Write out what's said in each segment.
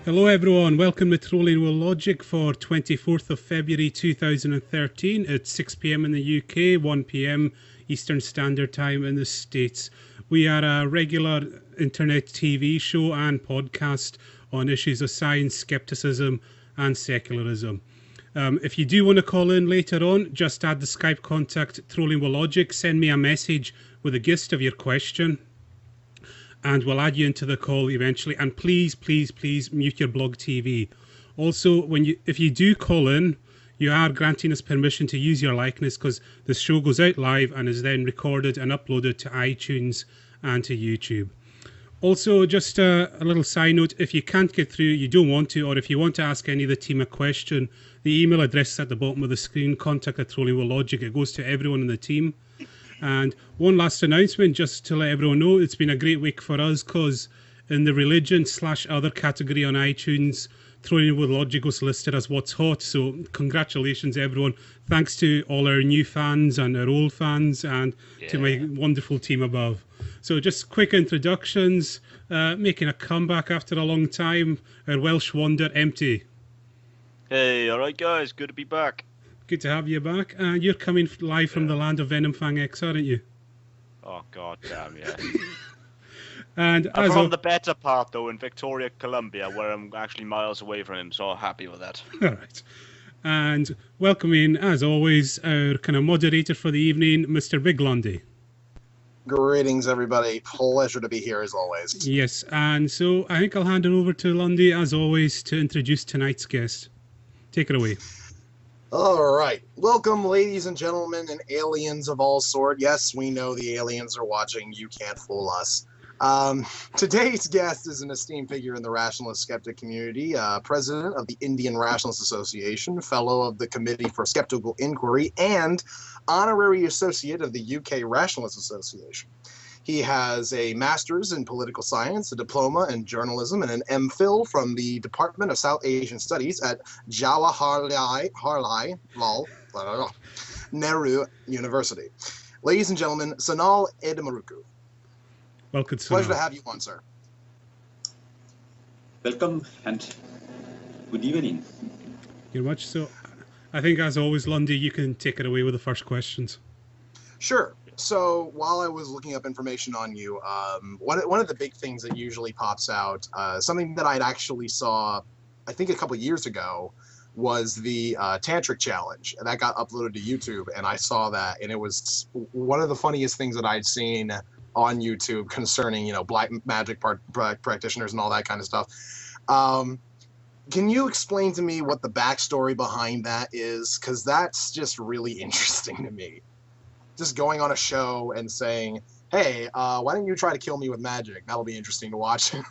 Hello everyone, welcome to Trolling with Logic for 24th of February 2013 at 6 p.m. in the UK, 1 p.m. Eastern Standard Time in the States. We are a regular internet TV show and podcast on issues of science, skepticism and secularism. If you do want to call in later on, just add the Skype contact Trolling with Logic, send me a message with a gist of your question, and we'll add you into the call eventually. And please, please, please mute your blog TV. Also, if you do call in, you are granting us permission to use your likeness, because the show goes out live and is then recorded and uploaded to iTunes and to YouTube. Also, just a little side note, if you can't get through, you don't want to, or if you want to ask any of the team a question, the email address is at the bottom of the screen, contact@Trolling with Logic. It goes to everyone in the team. And one last announcement, just to let everyone know, it's been a great week for us, because in the religion/other category on iTunes, Trolling with Logic was listed as what's hot. So congratulations, everyone. Thanks to all our new fans and our old fans, and to my wonderful team above. So just quick introductions. Making a comeback after a long time, our Welsh wonder, Empty. Hey, all right, guys. Good to be back. Good to have you back. And you're coming live from the land of Venomfang X, aren't you? Oh, god damn, yeah. And I'm from the better part, though, in Victoria, Columbia, where I'm actually miles away from him, so I'm happy with that. All right. And welcoming, as always, our kind of moderator for the evening, Mr. Big Lundy. Greetings, everybody. Pleasure to be here, as always. Yes, and so I think I'll hand it over to Lundy, as always, to introduce tonight's guest. Take it away. All right. Welcome, ladies and gentlemen, and aliens of all sort. Yes, we know the aliens are watching. You can't fool us. Today's guest is an esteemed figure in the rationalist skeptic community, president of the Indian Rationalist Association, fellow of the Committee for Skeptical Inquiry, and honorary associate of the UK Rationalist Association. He has a master's in political science, a diploma in journalism, and an MPhil from the Department of South Asian Studies at Jawaharlal Nehru University. Ladies and gentlemen, Sanal Edamaruku. Welcome, Sanal. Pleasure to have you on, sir. Welcome and good evening. Very much so. I think, as always, Lundy, you can take it away with the first questions. Sure. So while I was looking up information on you, one of the big things that usually pops out, something that I'd actually saw, I think a couple years ago, was the tantric challenge, and that got uploaded to YouTube, and I saw that, and it was one of the funniest things that I'd seen on YouTube concerning, black magic practitioners and all that kind of stuff. Can you explain to me what the backstory behind that is? Because that's just really interesting to me. Just going on a show and saying, hey, why don't you try to kill me with magic? That'll be interesting to watch. It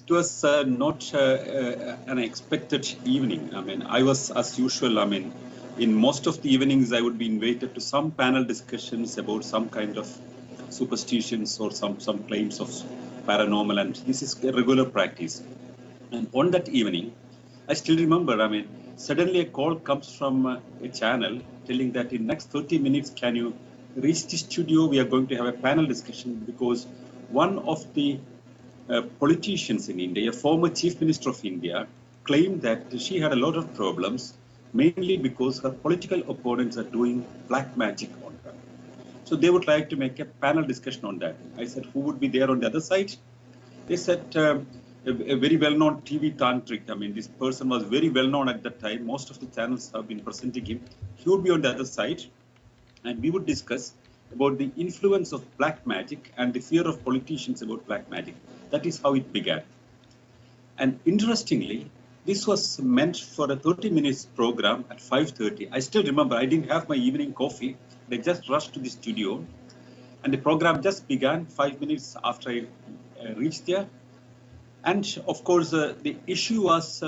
was not an expected evening. I mean, I was, as usual, in most of the evenings, I would be invited to some panel discussions about some kind of superstitions or some claims of paranormal, and this is a regular practice. And on that evening, I still remember, suddenly a call comes from a channel telling that in next 30 minutes, can you reach the studio? We are going to have a panel discussion because one of the politicians in India, a former chief minister of India, claimed that she had a lot of problems, mainly because her political opponents are doing black magic on her. So they would like to make a panel discussion on that. I said, who would be there on the other side? They said, a very well-known TV tantric. This person was very well-known at that time. Most of the channels have been presenting him. He would be on the other side, and we would discuss about the influence of black magic and the fear of politicians about black magic. That is how it began. And interestingly, this was meant for a 30 minutes program at 5:30. I still remember, I didn't have my evening coffee. They just rushed to the studio, and the program just began 5 minutes after I reached there. And of course, the issue was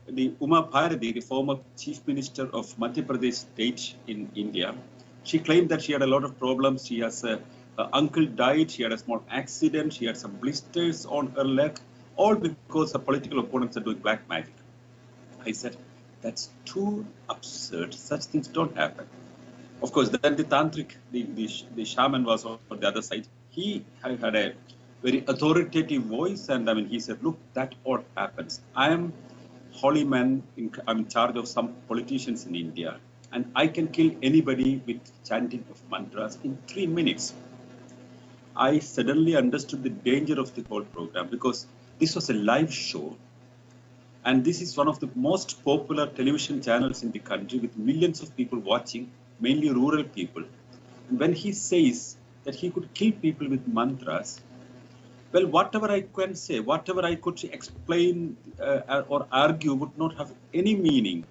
the Uma Bharati, the former chief minister of Madhya Pradesh state in India. She claimed that she had a lot of problems. She has her uncle died. She had a small accident. She had some blisters on her leg, all because her political opponents are doing black magic. I said, that's too absurd. Such things don't happen. Of course, then the tantric, the shaman was on the other side. He had a very authoritative voice, and I mean, he said, look, that all happens. I am holy man, I'm in charge of some politicians in India, and I can kill anybody with chanting of mantras in 3 minutes. I suddenly understood the danger of the whole program, because this was a live show, and this is one of the most popular television channels in the country with millions of people watching, mainly rural people. And when he says that he could kill people with mantras, well, whatever I can say, whatever I could explain or argue would not have any meaning.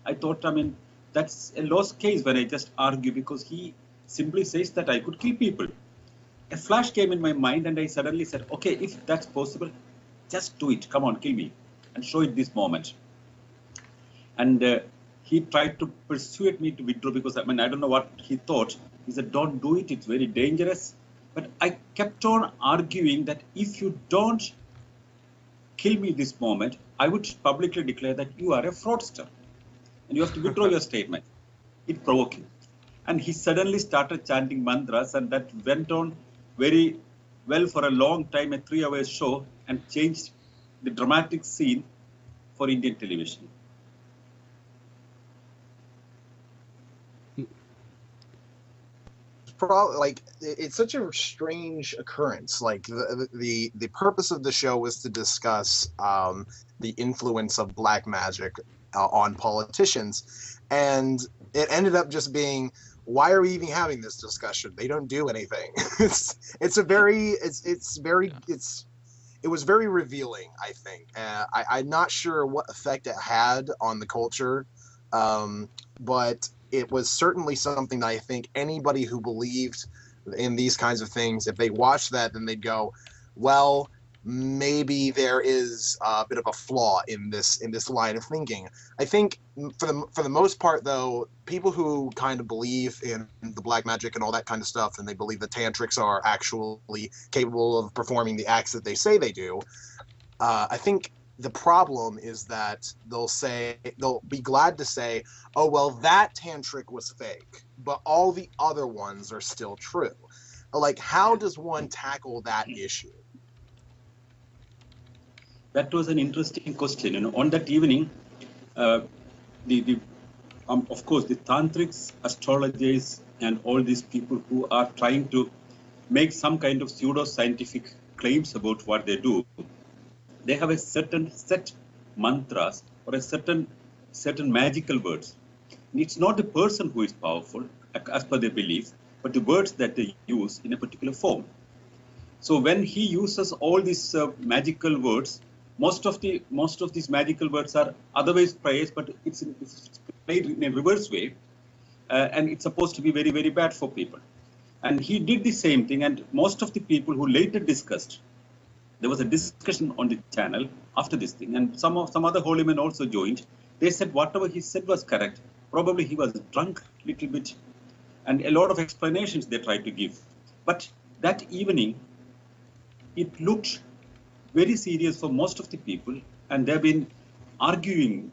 I thought, I mean, that's a lost case when I just argue, because he simply says that I could kill people. A flash came in my mind, and I suddenly said, okay, if that's possible, just do it. Come on, kill me and show it this moment. And he tried to persuade me to withdraw, because I mean, I don't know what he thought. He said, don't do it. It's very dangerous. But I kept on arguing that if you don't kill me this moment, I would publicly declare that you are a fraudster and you have to withdraw your statement. It provoked him. And he suddenly started chanting mantras, and that went on very well for a long time, a 3-hour show, and changed the dramatic scene for Indian television. Like, it's such a strange occurrence. Like, the purpose of the show was to discuss the influence of black magic on politicians, and it ended up just being, why are we even having this discussion? They don't do anything. It was very revealing, I think. I'm not sure what effect it had on the culture, but it was certainly something that I think anybody who believed in these kinds of things, if they watched that, then they'd go, well, maybe there is a bit of a flaw in this line of thinking. I think for the most part, though, people who kind of believe in the black magic and all that kind of stuff, and they believe the tantrics are actually capable of performing the acts that they say they do, I think the problem is that they'll be glad to say, oh, well, that tantric was fake, but all the other ones are still true. Like, how does one tackle that issue? That was an interesting question. You know, on that evening, of course, the tantrics, astrologers, and all these people who are trying to make some kind of pseudo-scientific claims about what they do, they have a certain set mantras or a certain magical words. And it's not the person who is powerful, as per their belief, but the words that they use in a particular form. So when he uses all these magical words, most of these magical words are otherwise praised, but it's played in a reverse way, and it's supposed to be very, very bad for people. And he did the same thing, and most of the people who later discussed, there was a discussion on the channel after this thing, and some other holy men also joined. They said whatever he said was correct. Probably he was drunk a little bit, and a lot of explanations they tried to give. But that evening, it looked very serious for most of the people, and there have been arguments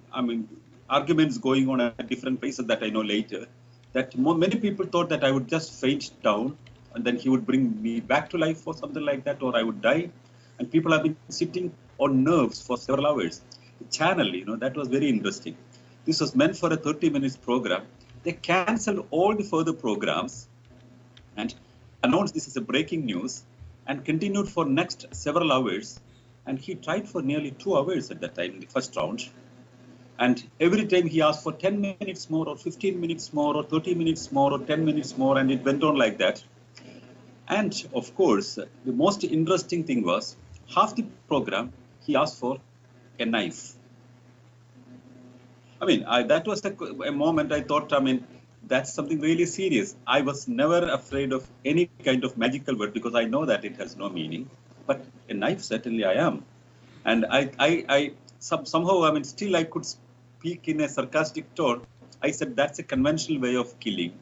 going on at different places that I know later, that many people thought that I would just faint down, and then he would bring me back to life or something like that, or I would die. And people have been sitting on nerves for several hours. The channel, that was very interesting. This was meant for a 30-minute program. They cancelled all the further programs and announced this as a breaking news, and continued for next several hours. And he tried for nearly 2 hours at that time in the first round. And every time he asked for 10 minutes more, or 15 minutes more, or 30 minutes more, or 10 minutes more, and it went on like that. And of course, the most interesting thing was, half the program, he asked for a knife. That was a moment I thought, that's something really serious. I was never afraid of any kind of magical word, because I know that it has no meaning. but a knife certainly I am. And somehow, I mean, still I could speak in a sarcastic tone. I said, that's a conventional way of killing.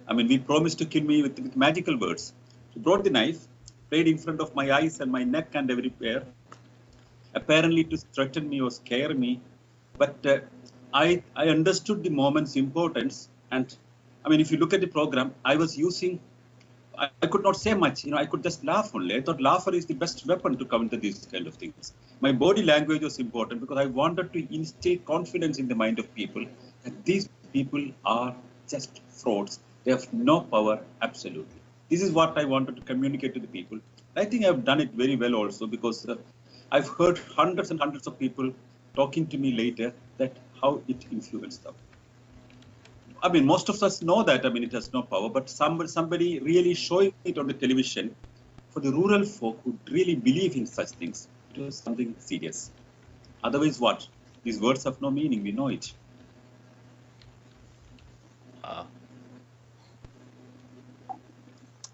I mean, we promised to kill me with magical words. He brought the knife, played in front of my eyes and my neck and everywhere, apparently to threaten me or scare me. But I understood the moment's importance. And I mean, if you look at the program, I was using, I could not say much, I could just laugh only. I thought laughter is the best weapon to counter these kind of things. My body language was important because I wanted to instill confidence in the mind of people that these people are just frauds. They have no power, absolutely. This is what I wanted to communicate to the people. I think I've done it very well also because I've heard hundreds and hundreds of people talking to me later that how it influenced them. I mean, most of us know that, I mean, it has no power, but somebody really showing it on the television, for the rural folk who really believe in such things, it was something serious. Otherwise, what? These words have no meaning, we know it.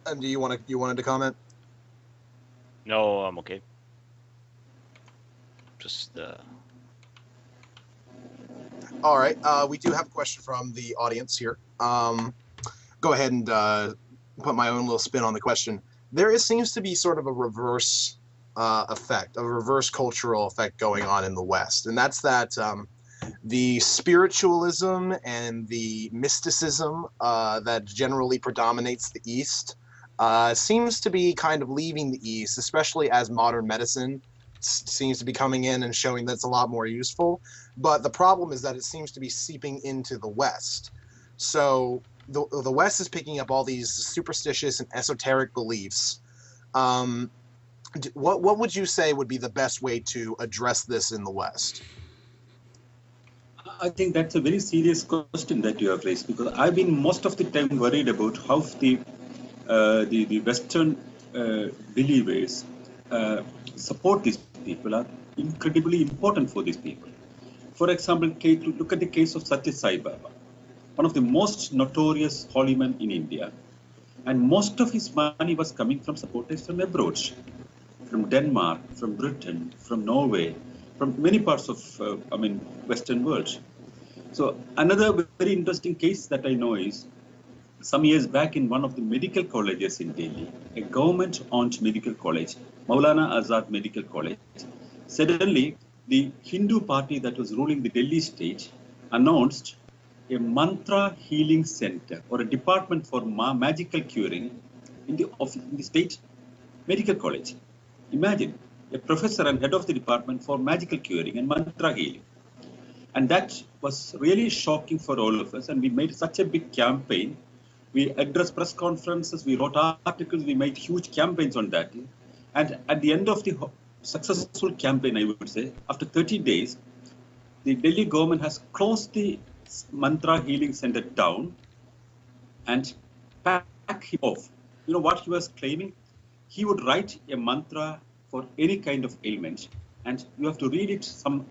And do you wanted to comment? No, I'm okay. Just All right. We do have a question from the audience here. Go ahead and put my own little spin on the question. There seems to be sort of a reverse effect, a reverse cultural effect going on in the West, and that's that the spiritualism and the mysticism that generally predominates the East seems to be kind of leaving the East, especially as modern medicine seems to be coming in and showing that's a lot more useful. But the problem is that it seems to be seeping into the West. So the West is picking up all these superstitious and esoteric beliefs. What would you say would be the best way to address this in the West? I think that's a very serious question that you have raised, because I've been most of the time worried about how the Western believers support these people are incredibly important for these people. For example, look at the case of Satya Sai Baba, one of the most notorious holy men in India, and most of his money was coming from supporters from abroad, from Denmark, from Britain, from Norway, from many parts of Western world. So another very interesting case that I know is some years back in one of the medical colleges in Delhi, a government-owned medical college, Maulana Azad Medical College, suddenly the Hindu party that was ruling the Delhi state announced a mantra healing center or a department for magical curing in the state medical college. Imagine a professor and head of the department for magical curing and mantra healing. And that was really shocking for all of us. And we made such a big campaign. We addressed press conferences, we wrote articles, we made huge campaigns on that. And at the end of the successful campaign, I would say, after 30 days, the Delhi government has closed the mantra healing center down and packed him off. You know what he was claiming? He would write a mantra for any kind of ailment, and you have to read it some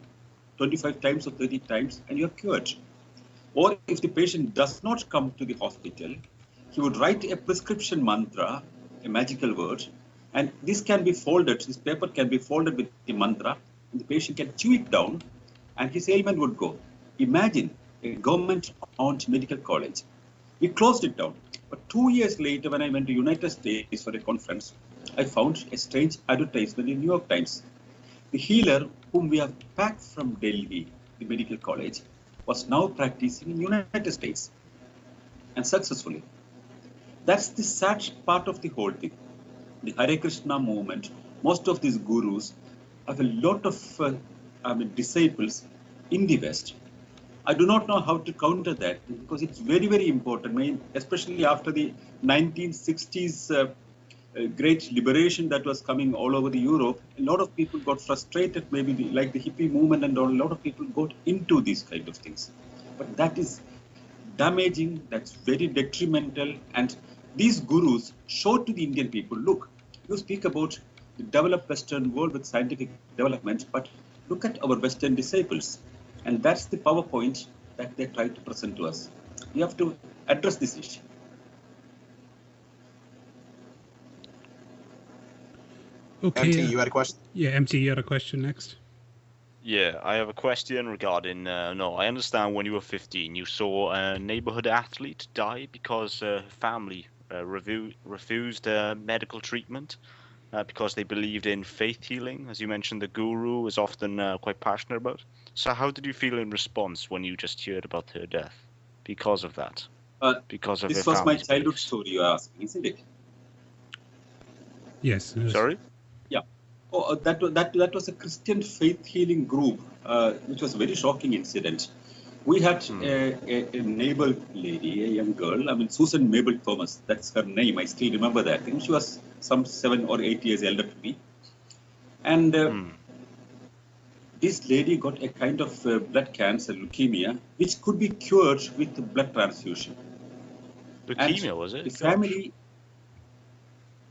25 times or 30 times, and you're cured. Or if the patient does not come to the hospital, he would write a prescription mantra, a magical word, and this can be folded, this paper can be folded with the mantra, and the patient can chew it down, and his ailment would go. Imagine a government-owned medical college. We closed it down. But 2 years later, when I went to United States for a conference, I found a strange advertisement in New York Times. The healer whom we have packed from Delhi, the medical college, was now practicing in United States, and successfully. That's the sad part of the whole thing. The Hare Krishna movement, most of these gurus have a lot of disciples in the West. I do not know how to counter that, because it's very, very important. I mean, especially after the 1960s great liberation that was coming all over the Europe, a lot of people got frustrated, maybe like the hippie movement and all, a lot of people got into these kind of things. But that is damaging, that's very detrimental. And these gurus showed to the Indian people, look, you speak about the developed Western world with scientific development, but look at our Western disciples. And that's the PowerPoint that they try to present to us. We have to address this issue. Okay. MT, you had a question? Yeah, MT, you had a question next. Yeah, I have a question regarding. No, I understand when you were 15, you saw a neighborhood athlete die because her family refused medical treatment because they believed in faith healing. As you mentioned, the guru was often quite passionate about. So, how did you feel in response when you just heard about her death because of that? Because of her This was my family's childhood beliefs? story you're asking, isn't it? Yes. Sorry? Yeah. Oh, that was a Christian faith healing group, which was a very shocking incident. We had a neighbor lady, a young girl. I mean, Susan Mabel Thomas. That's her name. I still remember that. I think she was some 7 or 8 years elder to me. And this lady got a kind of blood cancer, leukemia, which could be cured with blood transfusion. Leukemia, And was it? the family,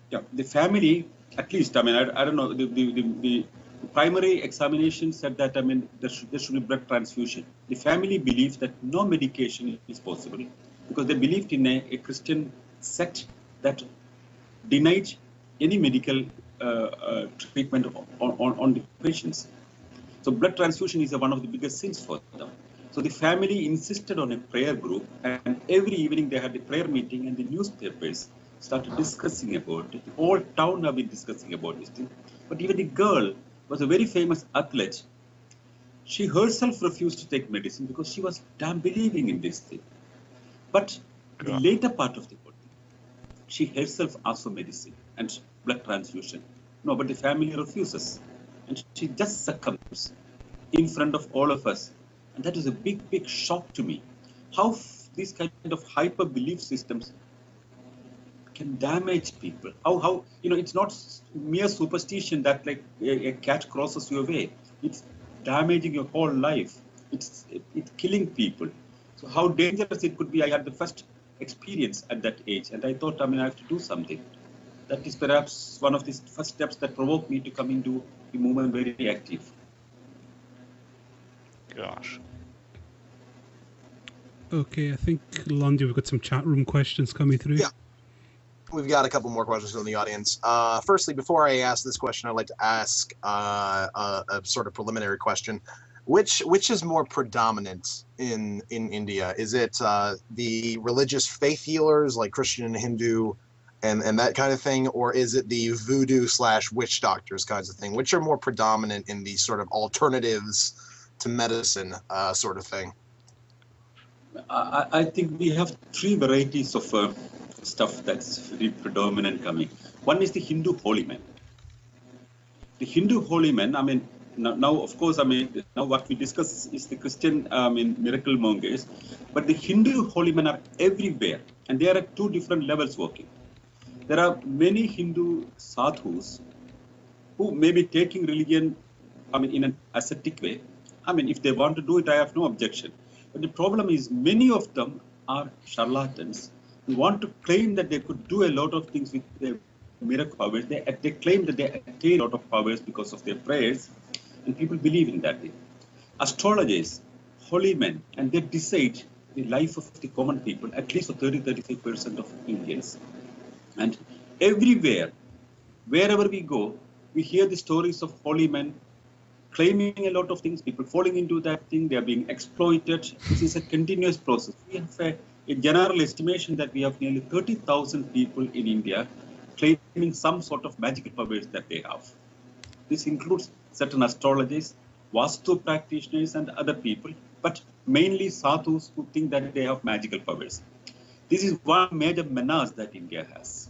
yeah, the family, at least, I mean, I don't know, the primary examination said that, I mean, there should be blood transfusion. The family believed that no medication is possible because they believed in a Christian sect that denied any medical treatment on the patients. So blood transfusion is one of the biggest sins for them. So the family insisted on a prayer group, and every evening they had a prayer meeting, and the newspapers started discussing about it. The whole town have been discussing about this thing. But even the girl was a very famous athlete. She herself refused to take medicine because she was damn believing in this thing. But the later part of the body, she herself asked for medicine and blood transfusion. No, but the family refuses. And she just succumbs in front of all of us. And that is a big, big shock to me. How these kind of hyper belief systems can damage people. How it's not mere superstition that like a cat crosses your way. It's damaging your whole life. It's killing people. So how dangerous it could be. I had the first experience at that age, and I thought, I mean, I have to do something. That is perhaps one of the first steps that provoked me to come into the movement very active. Gosh. Okay, I think, Lundy, we've got some chat room questions coming through. Yeah. We've got a couple more questions from the audience. Firstly, before I ask this question, I'd like to ask a sort of preliminary question. Which is more predominant in India? Is it the religious faith healers like Christian and Hindu and that kind of thing, or is it the voodoo / witch doctors kinds of thing? Which are more predominant in these sort of alternatives to medicine sort of thing? I think we have 3 varieties of stuff that's very predominant coming. One is the Hindu holy men. The Hindu holy men, I mean, now of course, I mean, now what we discuss is the Christian, miracle mongers, but the Hindu holy men are everywhere, and they are at 2 different levels working. There are many Hindu sadhus who may be taking religion, I mean, in an ascetic way. I mean, if they want to do it, I have no objection. But the problem is many of them are charlatans who want to claim that they could do a lot of things with their miracle powers. They claim that they attain a lot of powers because of their prayers, and people believe in that. Astrologers, holy men, and they decide the life of the common people, at least for 30-35% of Indians. And everywhere, wherever we go, we hear the stories of holy men claiming a lot of things, people falling into that thing, they are being exploited. This is a continuous process. We have a general estimation that we have nearly 30,000 people in India claiming some sort of magical powers that they have. This includes certain astrologers, Vastu practitioners, and other people, but mainly sadhus who think that they have magical powers. This is one major menace that India has.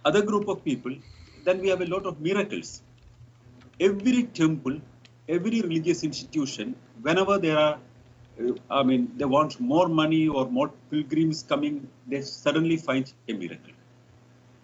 Other group of people, then we have a lot of miracles. Every temple, every religious institution, whenever there are, I mean, they want more money or more pilgrims coming, they suddenly find a miracle.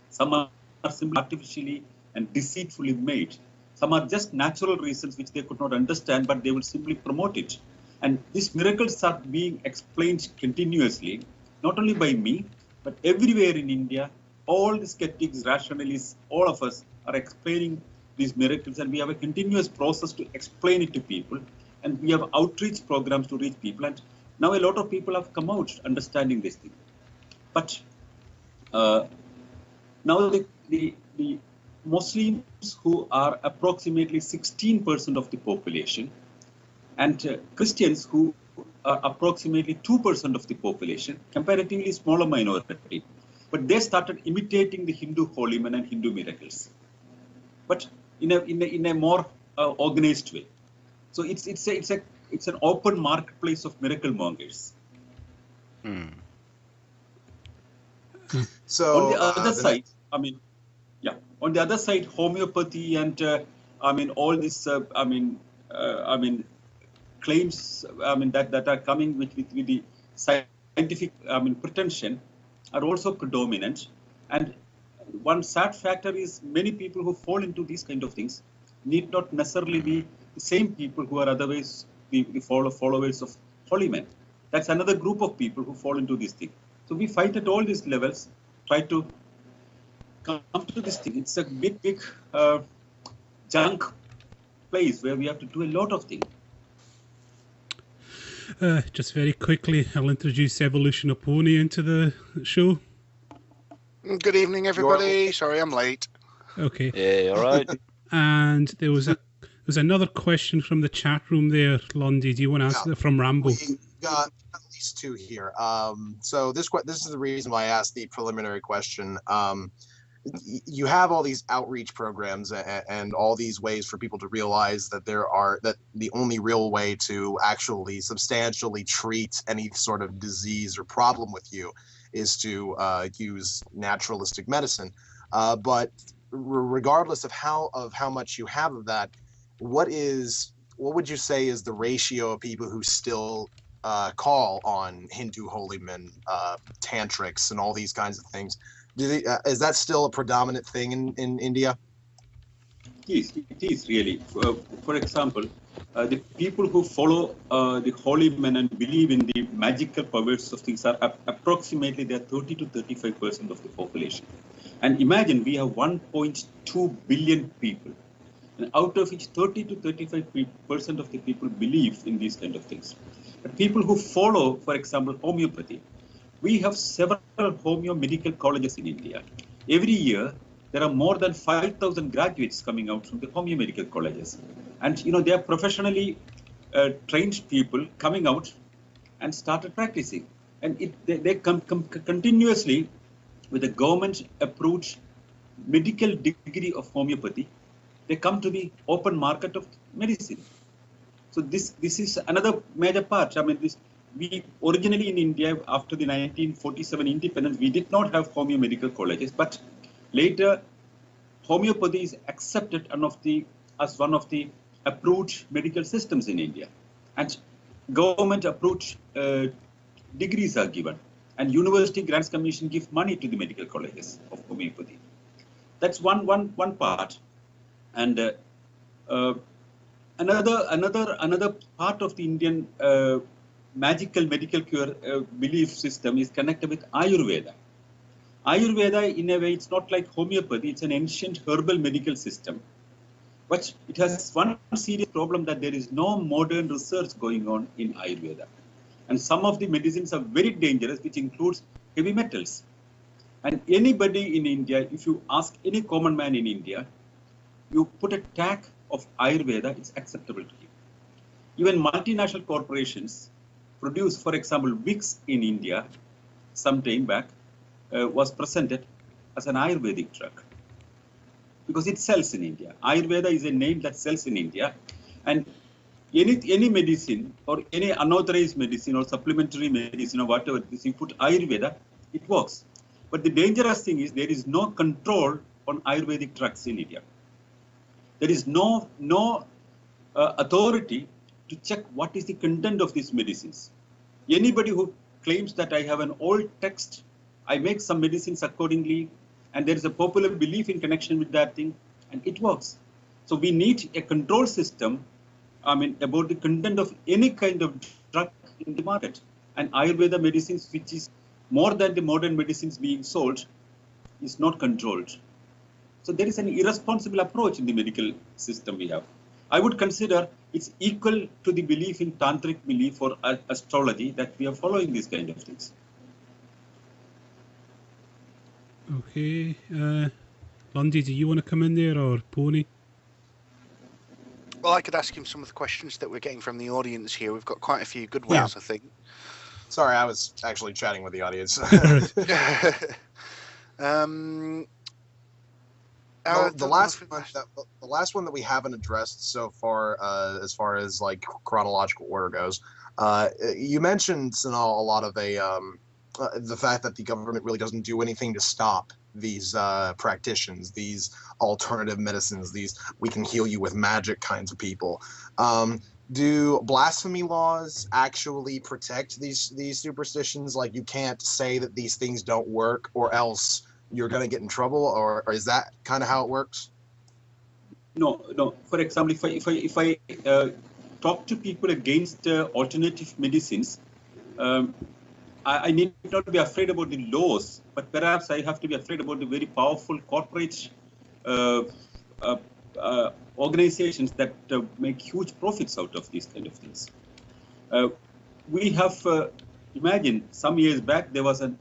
Some are simply artificially and deceitfully made. Some are just natural reasons which they could not understand, but they will simply promote it. And these miracles are being explained continuously, not only by me, but everywhere in India. All the skeptics, rationalists, all of us are explaining these miracles, and we have a continuous process to explain it to people. And we have outreach programs to reach people. And now a lot of people have come out understanding this thing. But now the Muslims who are approximately 16% of the population, and Christians who are approximately 2% of the population, comparatively smaller minority. But they started imitating the Hindu holy men and Hindu miracles, but in a more organized way. So it's an open marketplace of miracle mongers. So on the other side, on the other side, homeopathy and all this claims that are coming with the scientific pretension are also predominant. And one sad factor is many people who fall into these kind of things need not necessarily be the same people who are otherwise the followers of holy men. That's another group of people who fall into this thing. So we fight at all these levels, try to come to this thing. It's a big junk place where we have to do a lot of things. Just very quickly, I'll introduce Evolution Oponi into the show. Good evening, everybody. Sorry, I'm late. Okay. Yeah, all right. And there was another question from the chat room there, Lundy. Do you want to answer that from Rambo? We got at least two here. So this is the reason why I asked the preliminary question. You have all these outreach programs and all these ways for people to realize that that the only real way to actually substantially treat any sort of disease or problem with you is to use naturalistic medicine. But regardless of how much you have of that, what would you say is the ratio of people who still call on Hindu holy men, tantrics, and all these kinds of things? Is that still a predominant thing in India? It is really. For example, the people who follow the holy men and believe in the magical powers of things are approximately 30 to 35% of the population. And imagine we have 1.2 billion people, and out of which 30 to 35% of the people believe in these kind of things. But people who follow, for example, homeopathy, we have several homeo medical colleges in India. Every year, there are more than 5,000 graduates coming out from the homeo medical colleges. And, they are professionally trained people coming out and started practicing. And they come continuously with a government-approved medical degree of homeopathy. They come to the open market of medicine. So this is another major part. We originally in India, after the 1947 independence, we did not have homeo medical colleges, but later homeopathy is accepted as one of the approved medical systems in India, and government approved degrees are given, and University Grants Commission give money to the medical colleges of homeopathy. That's one part, and another part of the Indian magical medical cure belief system is connected with Ayurveda. Ayurveda, in a way, it's not like homeopathy. It's an ancient herbal medical system. But it has one serious problem, that there is no modern research going on in Ayurveda. And some of the medicines are very dangerous, which includes heavy metals. And anybody in India, if you ask any common man in India, you put a tag of Ayurveda, it's acceptable to you. Even multinational corporations produce, for example, wigs in India some time back was presented as an Ayurvedic drug because it sells in India. Ayurveda is a name that sells in India, and any medicine or any unauthorized medicine or supplementary medicine or whatever this, you put Ayurveda, it works. But the dangerous thing is there is no control on Ayurvedic drugs in India. There is no authority to check what is the content of these medicines. Anybody who claims that I have an old text, I make some medicines accordingly, and there is a popular belief in connection with that thing, and it works. So we need a control system, about the content of any kind of drug in the market. And Ayurveda medicines, which is more than the modern medicines being sold, is not controlled. So there is an irresponsible approach in the medical system we have. I would consider it's equal to the belief in tantric belief or astrology, that we are following these kind of things. Okay. Lundy, do you want to come in there, or Pony? Well, I could ask him some of the questions that we're getting from the audience here. We've got quite a few good ones, I think. Sorry, I was actually chatting with the audience. The last one that we haven't addressed so far, as far as like chronological order goes, you mentioned, Sanal, a lot of the fact that the government really doesn't do anything to stop these practitioners, these alternative medicines, these we can heal you with magic kinds of people. Do blasphemy laws actually protect these superstitions? Like, you can't say that these things don't work, or else you're going to get in trouble, or is that kind of how it works? No. For example, if I talk to people against alternative medicines, I need not be afraid about the laws, but perhaps I have to be afraid about the very powerful corporate organizations that make huge profits out of these kind of things. We have, imagine some years back, there was a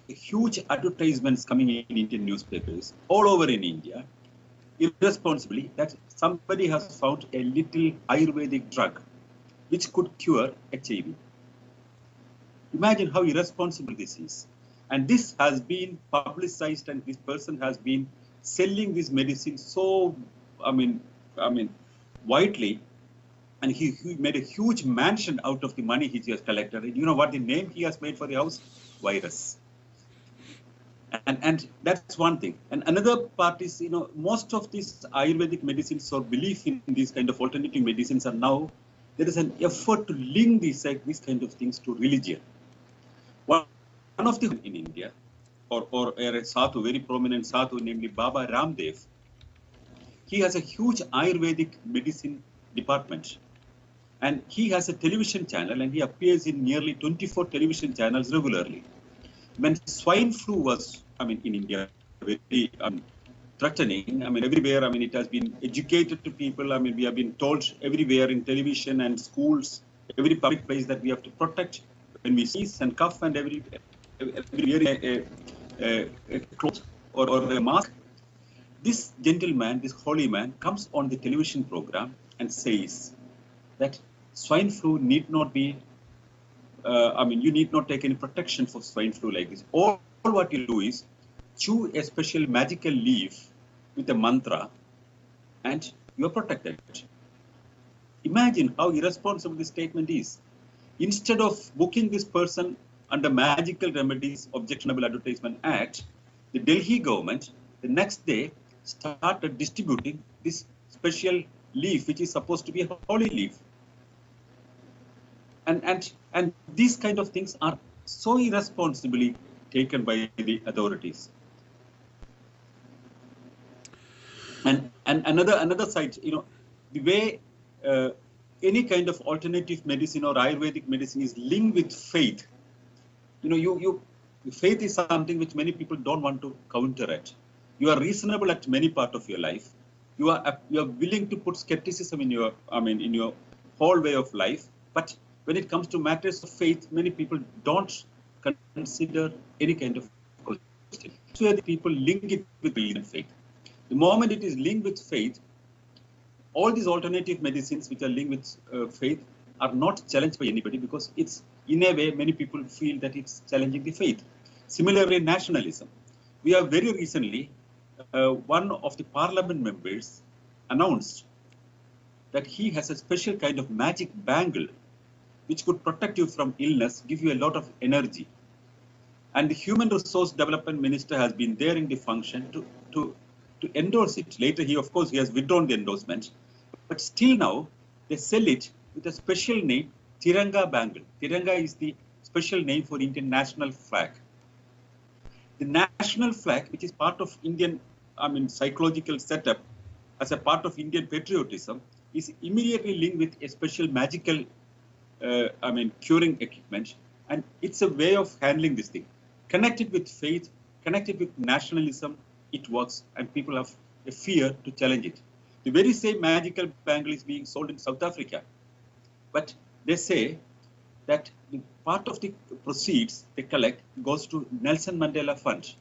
huge advertisements coming in Indian newspapers all over in India, irresponsibly, that somebody has found a little Ayurvedic drug which could cure HIV. Imagine how irresponsible this is. And this has been publicized, and this person has been selling this medicine so, widely, and he made a huge mansion out of the money he has collected. And you know what the name he has made for the house? Virus. And that's one thing. And another part is, most of these Ayurvedic medicines or belief in these kind of alternative medicines are now, there is an effort to link these kind of things to religion. One of the in India, or a sadhu, very prominent sadhu, namely Baba Ramdev, he has a huge Ayurvedic medicine department. And he has a television channel, and he appears in nearly 24 television channels regularly. When swine flu was, in India, very threatening, everywhere, it has been educated to people. We have been told everywhere in television and schools, every public place, that we have to protect when we sneeze and cough, and every wearing a cloth or a mask. This gentleman, this holy man, comes on the television program and says that swine flu need not be, you need not take any protection for swine flu like this. All what you do is chew a special magical leaf with a mantra, and you are protected. Imagine how irresponsible this statement is. Instead of booking this person under Magical Remedies Objectionable Advertisement Act, the Delhi government the next day started distributing this special leaf, which is supposed to be a holy leaf. And these kind of things are so irresponsibly taken by the authorities. And another side, the way any kind of alternative medicine or Ayurvedic medicine is linked with faith. Faith is something which many people don't want to counter it. You are reasonable at many parts of your life. You are willing to put skepticism in your whole way of life. But when it comes to matters of faith, many people don't consider any kind of question. So the people link it with religion and faith. The moment it is linked with faith, all these alternative medicines which are linked with faith are not challenged by anybody, because it's, in a way, many people feel that it's challenging the faith. Similarly, nationalism. We have very recently, one of the parliament members announced that he has a special kind of magic bangle which could protect you from illness, give you a lot of energy. And the Human Resource Development Minister has been there in the function to endorse it. Later, he has withdrawn the endorsement. But still now, they sell it with a special name, Tiranga bangle. Tiranga is the special name for Indian national flag. The national flag, which is part of Indian, psychological setup, as a part of Indian patriotism, is immediately linked with a special magical, curing equipment. And it's a way of handling this thing. Connected with faith, connected with nationalism, it works, and people have a fear to challenge it. The very same magical bangle is being sold in South Africa. But they say that the part of the proceeds they collect goes to Nelson Mandela Fund.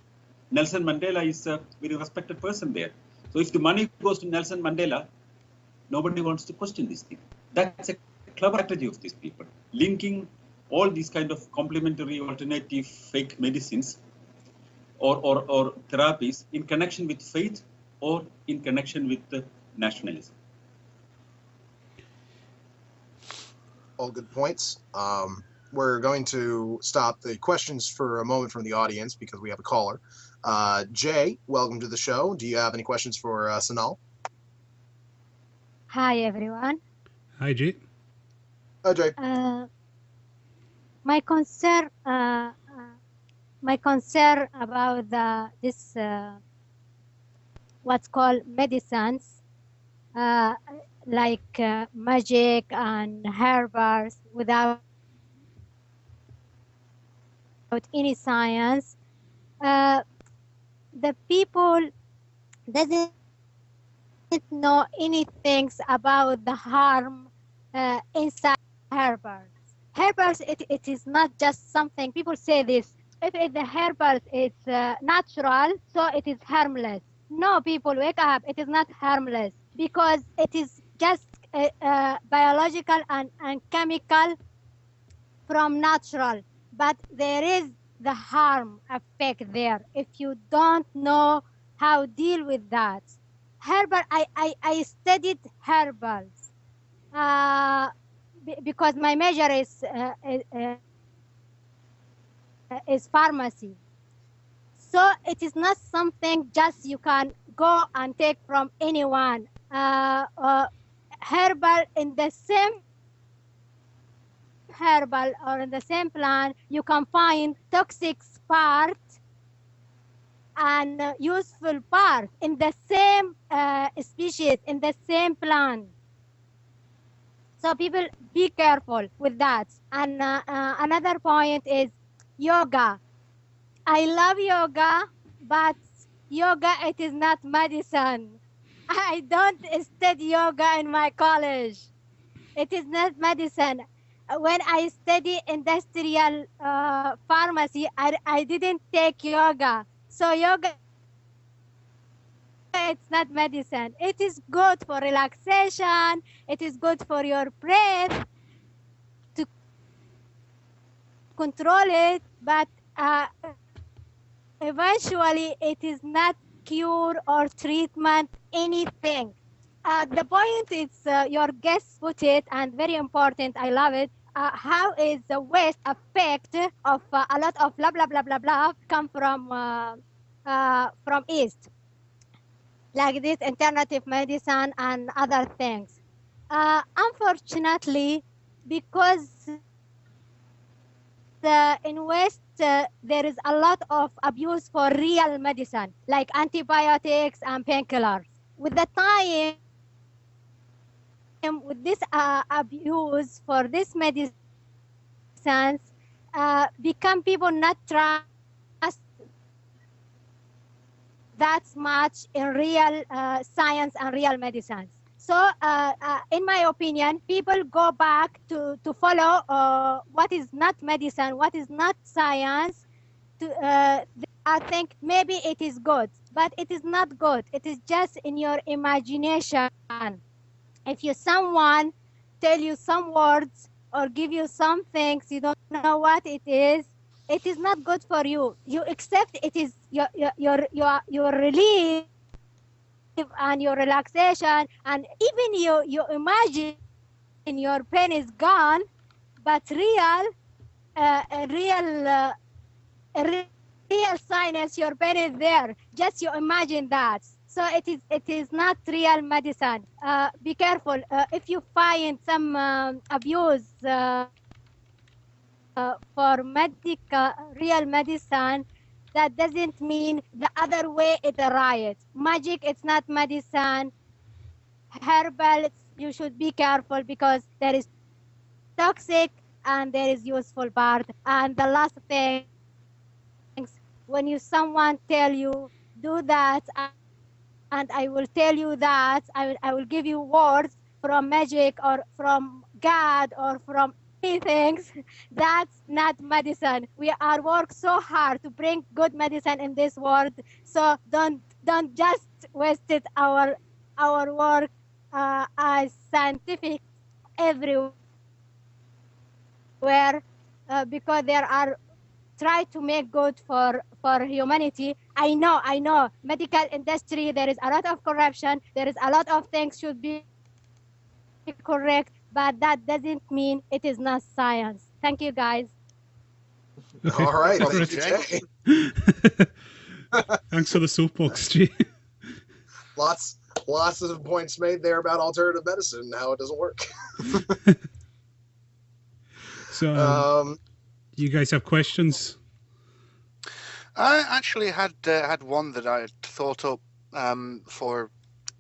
Nelson Mandela is a very respected person there. So if the money goes to Nelson Mandela, nobody wants to question this thing. That's a clever strategy of these people, linking all these kind of complementary, alternative, fake medicines or therapies in connection with faith or in connection with nationalism. All good points. We're going to stop the questions for a moment from the audience because we have a caller. Jay, welcome to the show. Do you have any questions for Sanal? Hi, everyone. Hi, Jay. Hi, Jay. My concern about this what's called medicines, like magic and herbals without any science. The people doesn't know anything about the harm inside herbals. Herbals, it is not just something, people say this, if the herbals is natural, so it is harmless. No, people, wake up, it is not harmless because it is just biological and chemical from natural, but there is the harm effect there if you don't know how deal with that. Herbal, I studied herbals because my major is pharmacy. So it is not something just you can go and take from anyone. Herbal in the same herbal or in the same plant, you can find toxic part and useful part in the same species, in the same plant. So people be careful with that. And another point is yoga. I love yoga, but yoga, it is not medicine. I don't study yoga in my college. It is not medicine. When I study industrial pharmacy, I didn't take yoga. So yoga, it's not medicine. It is good for relaxation. It is good for your breath to control it, but eventually it is not cure or treatment anything. The point is your guest put it, and very important, I love it. How is the West effect of a lot of blah blah blah blah blah come from East, like this alternative medicine and other things. Unfortunately, because in West there is a lot of abuse for real medicine, like antibiotics and painkillers. With the time, with this abuse for this medicines, become people not trust that much in real science and real medicines. So in my opinion, people go back to follow what is not medicine, what is not science. I think maybe it is good, but it is not good. It is just in your imagination. If someone tell you some words or give you some things, you don't know what it is not good for you. You accept it is your relief and your relaxation, and even you imagine your pain is gone, but real science, your pain is there. Just you imagine that. So it is not real medicine. Be careful if you find some abuse for real medicine. That doesn't mean the other way is right. Magic, it's not medicine. Herbal, you should be careful because there is toxic and there is useful part. And the last thing, when someone tell you do that, and I will tell you that I will give you words from magic or from God or from he thinks that's not medicine. We are work so hard to bring good medicine in this world. So don't just waste it our work as scientific everywhere because there are try to make good for humanity. I know medical industry, there is a lot of corruption, there is a lot of things should be correct, but that doesn't mean it is not science. Thank you, guys. All right, Thank thank you, you, Jay. Jay. Thanks for the soapbox, Jay. Lots of points made there about alternative medicine and how it doesn't work. So, you guys have questions? I actually had one that I thought up for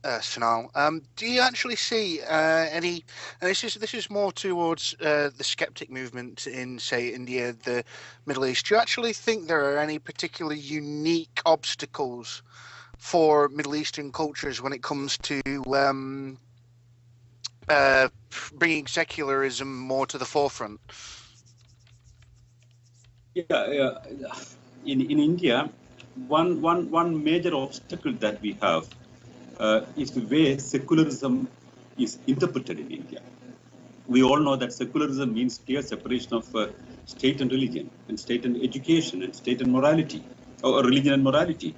Sanal. Do you actually see any? And this is more towards the skeptic movement in, say, India, the Middle East. Do you actually think there are any particularly unique obstacles for Middle Eastern cultures when it comes to bringing secularism more to the forefront? Yeah. In India, one major obstacle that we have is the way secularism is interpreted in India. We all know that secularism means clear separation of state and religion, and state and education, and state and morality, or religion and morality.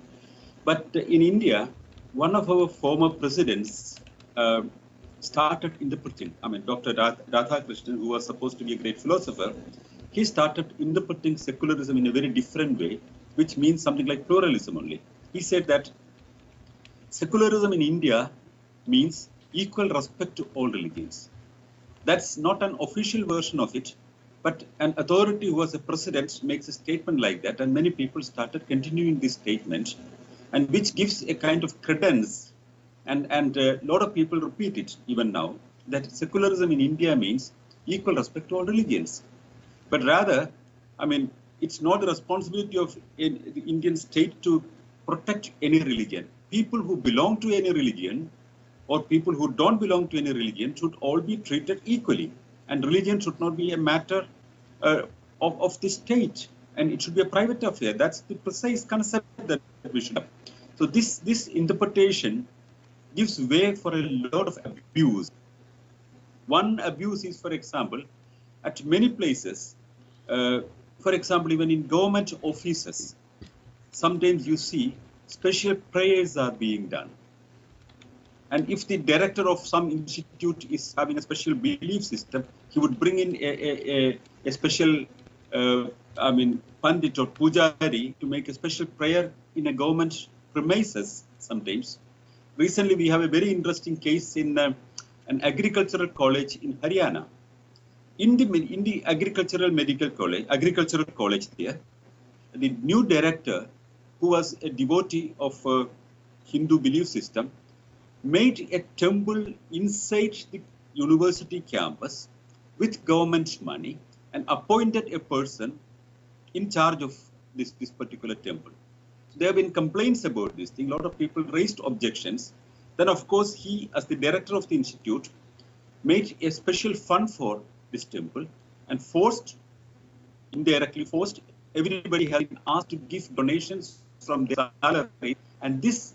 But in India, one of our former presidents started interpreting, Dr. Radhakrishnan, who was supposed to be a great philosopher, he started interpreting secularism in a very different way, which means something like pluralism only. He said that secularism in India means equal respect to all religions. That's not an official version of it, but an authority who was a president makes a statement like that, and many people started continuing this statement, and which gives a kind of credence, and a lot of people repeat it even now, that secularism in India means equal respect to all religions. But rather, it's not the responsibility of the Indian state to protect any religion. People who belong to any religion or people who don't belong to any religion should all be treated equally. And religion should not be a matter of the state, and it should be a private affair. That's the precise concept that we should have. So this interpretation gives way for a lot of abuse. One abuse is, for example, at many places, for example, even in government offices, sometimes you see special prayers are being done. And if the director of some institute is having a special belief system, he would bring in a special, pandit or pujari to make a special prayer in a government premises sometimes. Recently, we have a very interesting case in an agricultural college in Haryana. In the agricultural college there, the new director, who was a devotee of Hindu belief system, made a temple inside the university campus with government money and appointed a person in charge of this particular temple. So there have been complaints about this thing. A lot of people raised objections. Then, of course, he, as the director of the institute, made a special fund for this temple and indirectly forced everybody has been asked to give donations from their salary, and this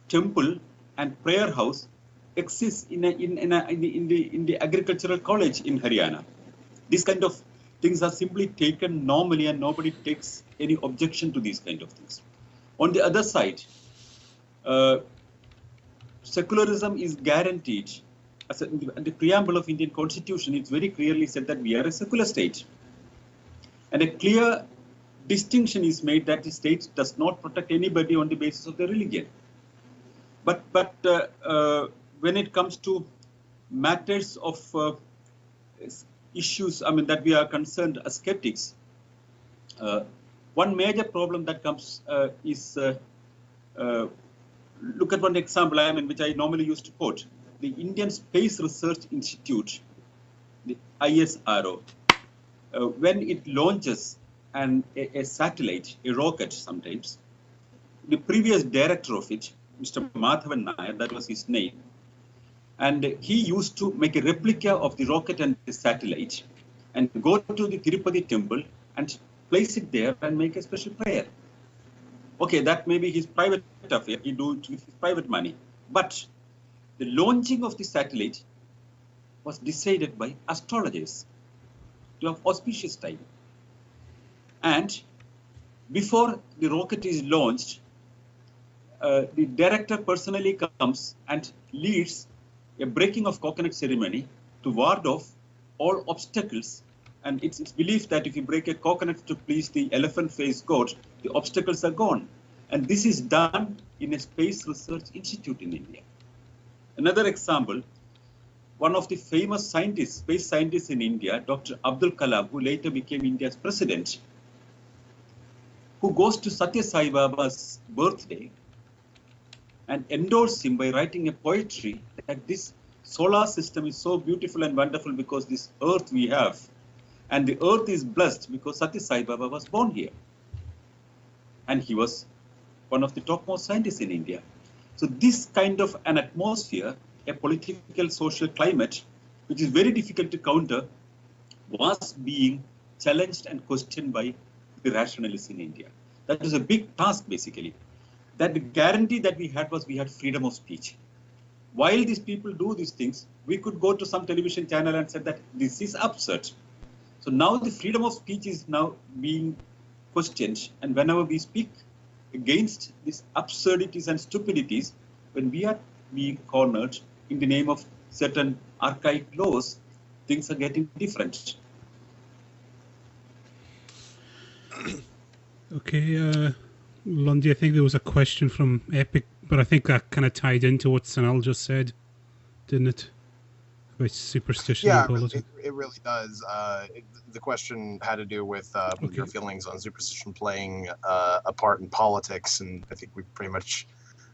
temple and prayer house exists in the agricultural college in Haryana. These kind of things are simply taken normally, and nobody takes any objection to these kind of things. On the other side, secularism is guaranteed. As in the preamble of Indian Constitution, it's very clearly said that we are a secular state. And a clear distinction is made that the state does not protect anybody on the basis of their religion. But when it comes to matters of issues, that we are concerned as skeptics, one major problem that comes is, look at one example, which I normally used to quote. The Indian Space Research Institute, the ISRO, when it launches a satellite, a rocket sometimes, the previous director of it, Mr. Madhavan Nair, that was his name, And he used to make a replica of the rocket and the satellite and go to the Tirupati temple and place it there and make a special prayer. Okay, that may be his private affair, he do it with his private money. But the launching of the satellite was decided by astrologers to have auspicious time. And before the rocket is launched, the director personally comes and leads a breaking of coconut ceremony to ward off all obstacles. And it's believed that if you break a coconut to please the elephant face god, the obstacles are gone. And this is done in a space research institute in India. Another example, one of the famous scientists, space scientists in India, Dr. Abdul Kalam, who later became India's president, who goes to Satya Sai Baba's birthday and endorse him by writing a poetry that this solar system is so beautiful and wonderful because this earth we have, and the earth is blessed because Satya Sai Baba was born here. And he was one of the topmost scientists in India. So this kind of an atmosphere, a political social climate, which is very difficult to counter, was being challenged and questioned by the rationalists in India. That was a big task, basically. That the guarantee that we had was we had freedom of speech. While these people do these things, we could go to some television channel and say that this is absurd. So now the freedom of speech is now being questioned, and whenever we speak against these absurdities and stupidities, when we are being cornered in the name of certain archaic laws, things are getting different. Okay, Lundy, I think there was a question from Epic, but I think that kind of tied into what Sanal just said, didn't it? About superstition Yeah, and politics. it really does. The question had to do with your feelings on superstition playing a part in politics, and I think we pretty much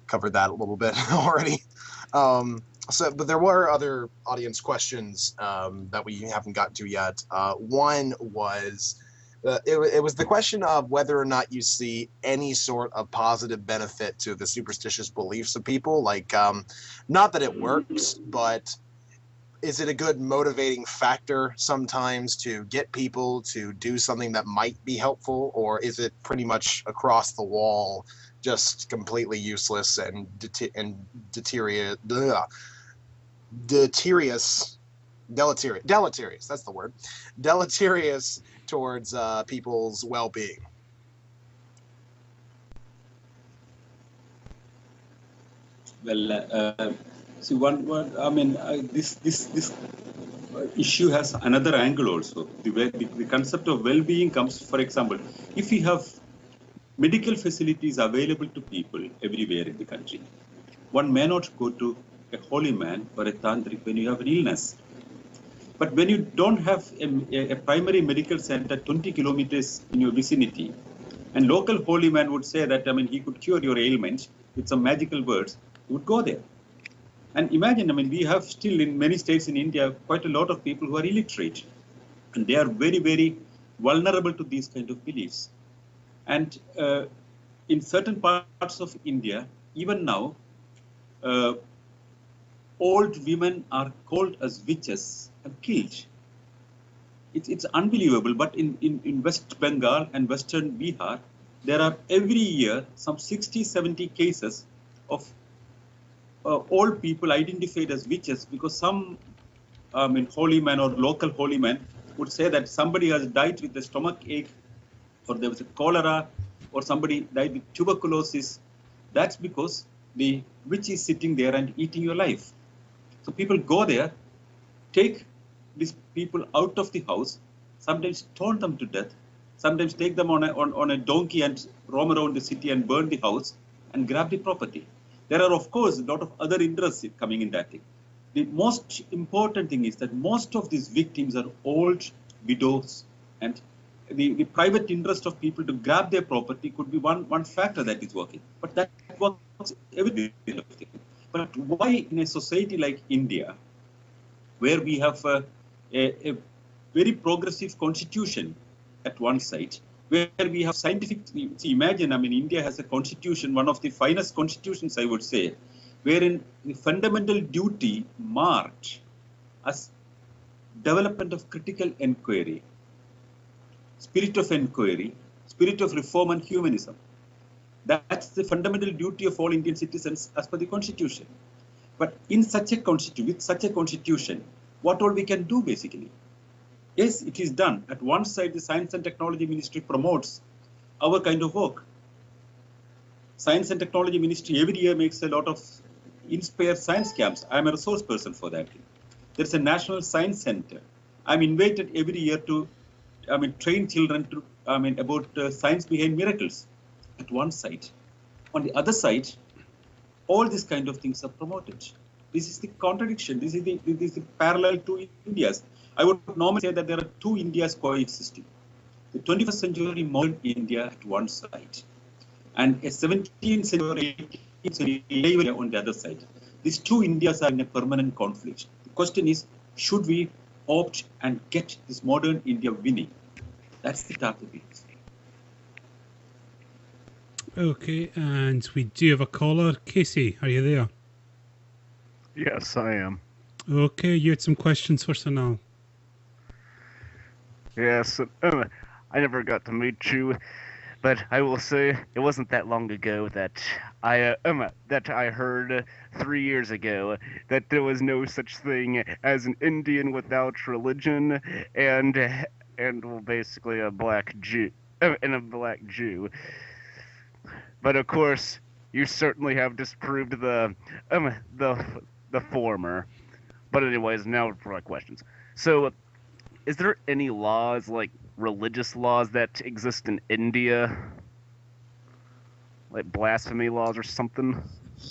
covered that a little bit already. But there were other audience questions that we haven't gotten to yet. One was, it was the question of whether or not you see any sort of positive benefit to the superstitious beliefs of people. Like, not that it works, but is it a good motivating factor sometimes to get people to do something that might be helpful, or is it pretty much across the wall just completely useless and deleterious, that's the word, deleterious towards people's well-being? Well, see, this issue has another angle also. The concept of well-being comes, for example, if we have medical facilities available to people everywhere in the country, one may not go to a holy man or a tantric when you have an illness. But when you don't have a primary medical center 20 kilometers in your vicinity, and local holy man would say that, he could cure your ailment with some magical words, you would go there. And imagine, we have still in many states in India quite a lot of people who are illiterate, and they are very, very vulnerable to these kind of beliefs. And in certain parts of India, even now, old women are called as witches and killed. It's unbelievable, but in West Bengal and Western Bihar, there are every year some 60-70 cases of old people identified as witches, because some holy man or local holy man would say that somebody has died with a stomach ache, or there was a cholera, or somebody died with tuberculosis. That's because the witch is sitting there and eating your life. So people go there, take these people out of the house, sometimes stone them to death, sometimes take them on a donkey and roam around the city and burn the house and grab the property. There are, of course, a lot of other interests coming in that thing. The most important thing is that most of these victims are old widows, and the private interest of people to grab their property could be one factor that is working. But that works every day. But why in a society like India, where we have a very progressive constitution at one side, where we have scientific, see, imagine, India has a constitution, one of the finest constitutions, I would say, wherein the fundamental duty marked as development of critical inquiry, spirit of inquiry, spirit of reform and humanism. That's the fundamental duty of all Indian citizens as per the constitution. But in such a constitution, with such a constitution, what all we can do basically? Yes, it is done. At one side, the Science and Technology Ministry promotes our kind of work. Science and Technology Ministry every year makes a lot of inspired science camps. I'm a resource person for that. There's a National Science Center. I'm invited every year to, train children to, about science behind miracles at one side. On the other side, all these kind of things are promoted. This is the contradiction. This is the parallel to India's. I would normally say that there are two Indias coexisting. The 21st century modern India at one side, and a 17th century, 18th century India on the other side. These two Indias are in a permanent conflict. The question is, should we opt and get this modern India winning? That's the target. Okay, and we do have a caller. Casey, are you there? Yes, I am. Okay, you had some questions for Sanal. Yes, I never got to meet you, but I will say it wasn't that long ago that I heard 3 years ago that there was no such thing as an Indian without religion and well, basically a black Jew and a black Jew. But of course, you certainly have disproved the former. But anyways, now for my questions. So, is there any laws, like religious laws, that exist in India? Like blasphemy laws or something?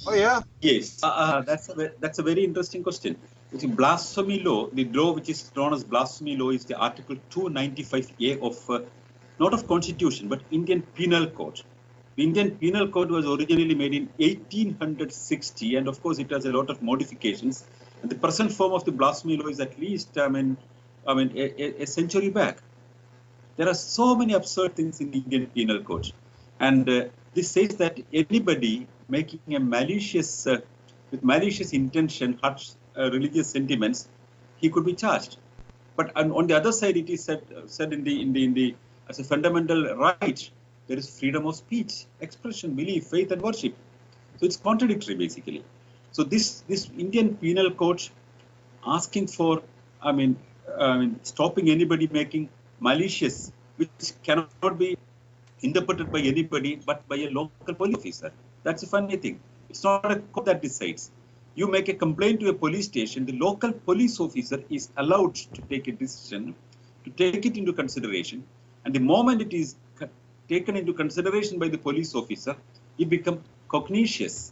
Oh yeah. Yes, that's a very interesting question. The blasphemy law, the law which is known as blasphemy law, is the Article 295A of not of Constitution but Indian Penal Code. The Indian Penal Code was originally made in 1860, and of course it has a lot of modifications. And the present form of the blasphemy law is at least, a century back. There are so many absurd things in the Indian Penal Code, and this says that anybody making a malicious, with malicious intention, hurts religious sentiments, he could be charged. But on the other side, it is said in the as a fundamental right, there is freedom of speech, expression, belief, faith, and worship. So it's contradictory, basically. So this Indian Penal Code asking for, stopping anybody making malicious, which cannot be interpreted by anybody but by a local police officer. That's a funny thing. It's not a court that decides. You make a complaint to a police station, the local police officer is allowed to take a decision, to take it into consideration, and the moment it is taken into consideration by the police officer, it becomes cognitious.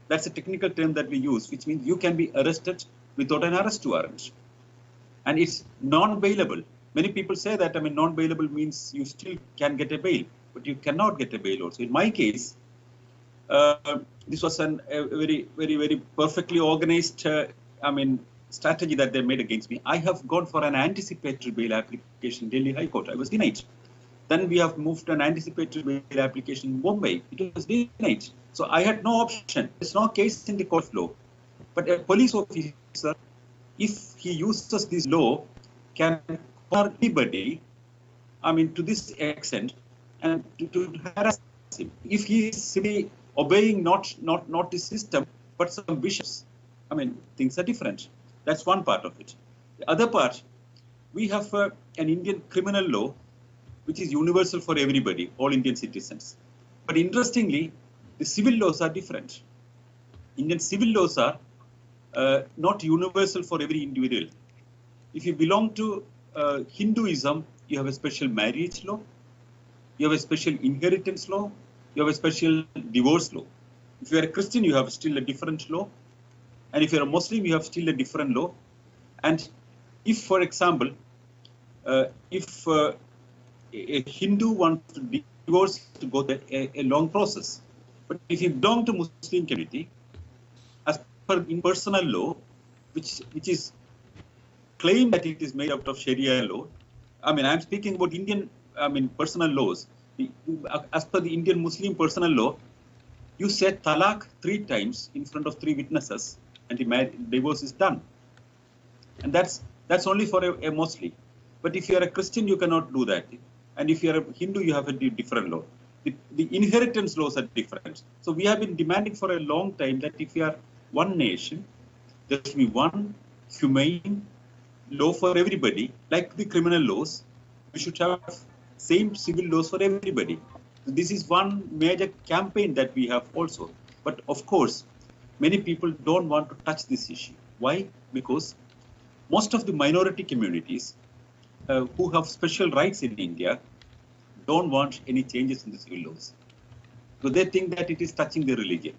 That's a technical term that we use, which means you can be arrested without an arrest warrant. And it's non-bailable. Many people say that, non-bailable means you still can get a bail, but you cannot get a bail also. In my case, this was a very, very, very perfectly organized, strategy that they made against me. I have gone for an anticipatory bail application in Delhi High Court. I was denied. Then we have moved to an anticipatory bail application in Mumbai. It was denied. So I had no option. There's no case in the court of law. But a police officer, if he uses this law, can call anybody, to this extent, and to harass him. If he is simply obeying not the system, but some wishes, things are different. That's one part of it. The other part, we have an Indian criminal law, which is universal for everybody, all Indian citizens. But interestingly, the civil laws are different. Indian civil laws are not universal for every individual. If you belong to Hinduism, you have a special marriage law, you have a special inheritance law, you have a special divorce law. If you are a Christian, you have still a different law. And if you're a Muslim, you have still a different law. And if, for example, if a Hindu wants to divorce, to go through a long process. But if you belong to Muslim community, as per impersonal law, which is claimed that it is made out of Sharia law. I'm speaking about Indian, personal laws. As per the Indian Muslim personal law, You say talak 3 times in front of 3 witnesses, and the divorce is done. And that's only for a Muslim. But if you are a Christian, you cannot do that. And if you are a Hindu, you have a different law. The inheritance laws are different. So we have been demanding for a long time that if you are one nation, there should be one humane law for everybody, like the criminal laws. We should have same civil laws for everybody. This is one major campaign that we have also. But of course, many people don't want to touch this issue. Why? Because most of the minority communities who have special rights in India don't want any changes in the civil laws. So they think that it is touching their religion.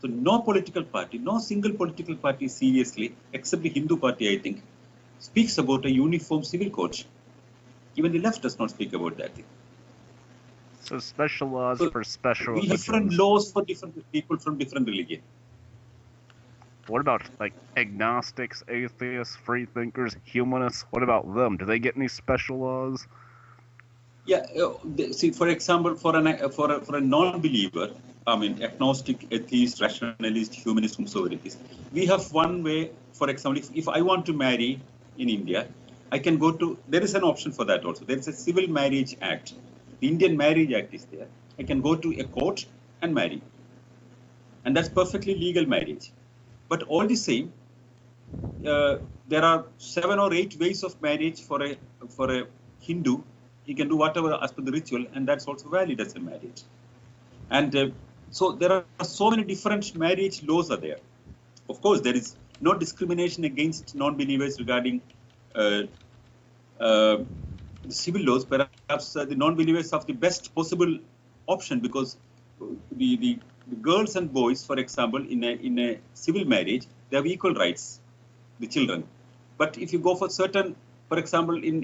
So no political party, no single political party seriously, except the Hindu party, I think, speaks about a uniform civil code. Even the left does not speak about that. So special laws for special religions. Different laws for different people from different religions. What about like agnostics, atheists, free thinkers, humanists? What about them? Do they get any special laws? Yeah, see, for example, for a non-believer, I mean, agnostic, atheist, rationalist, humanist, whomsoever it is, we have one way. For example, if I want to marry in India, I can go to. There is an option for that also. There is a Civil Marriage Act. The Indian Marriage Act is there. I can go to a court and marry, and that's perfectly legal marriage. But all the same, there are 7 or 8 ways of marriage for a Hindu. He can do whatever as per the ritual, and that's also valid as a marriage. And so there are so many different marriage laws are there. Of course, there is no discrimination against non-believers regarding the civil laws. Perhaps the non-believers have the best possible option, because the girls and boys, for example, in a civil marriage, they have equal rights, the children. But if you go for certain, for example, in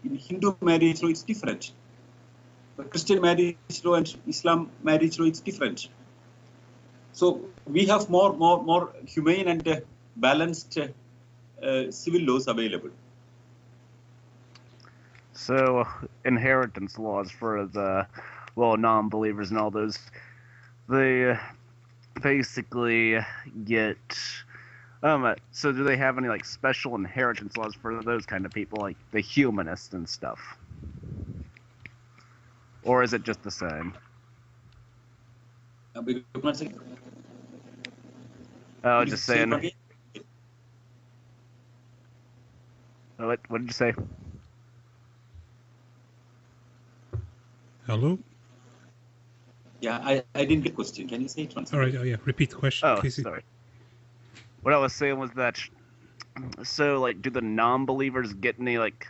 Hindu marriage law, it's different. But Christian marriage law and Islam marriage law, it's different. So we have more humane and balanced civil laws available. So inheritance laws for the non-believers and all those, they basically get. So do they have any like special inheritance laws for those kind of people, like the humanists and stuff, or is it just the same? Oh, just saying. What did you say? Hello? Yeah, I didn't get the question. Can you say it once? All right, yeah, repeat the question, Oh, Casey. sorry. What I was saying was that, so like, do the non-believers get any like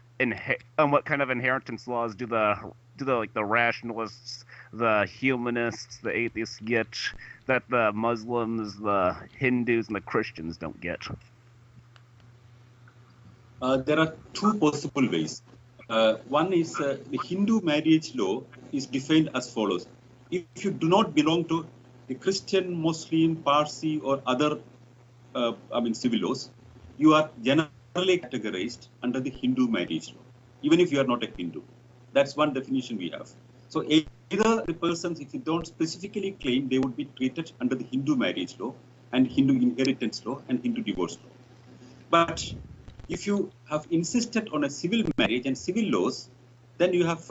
what kind of inheritance laws do the rationalists, the humanists, the atheists get that the Muslims, the Hindus, and the Christians don't get? There are 2 possible ways. One is the Hindu marriage law is defined as follows. If you do not belong to the Christian, Muslim, Parsi, or other civil laws, you are generally categorized under the Hindu marriage law, even if you are not a Hindu. That's one definition we have. So either the persons, if you don't specifically claim, they would be treated under the Hindu marriage law and Hindu inheritance law and Hindu divorce law. But if you have insisted on a civil marriage and civil laws, then you have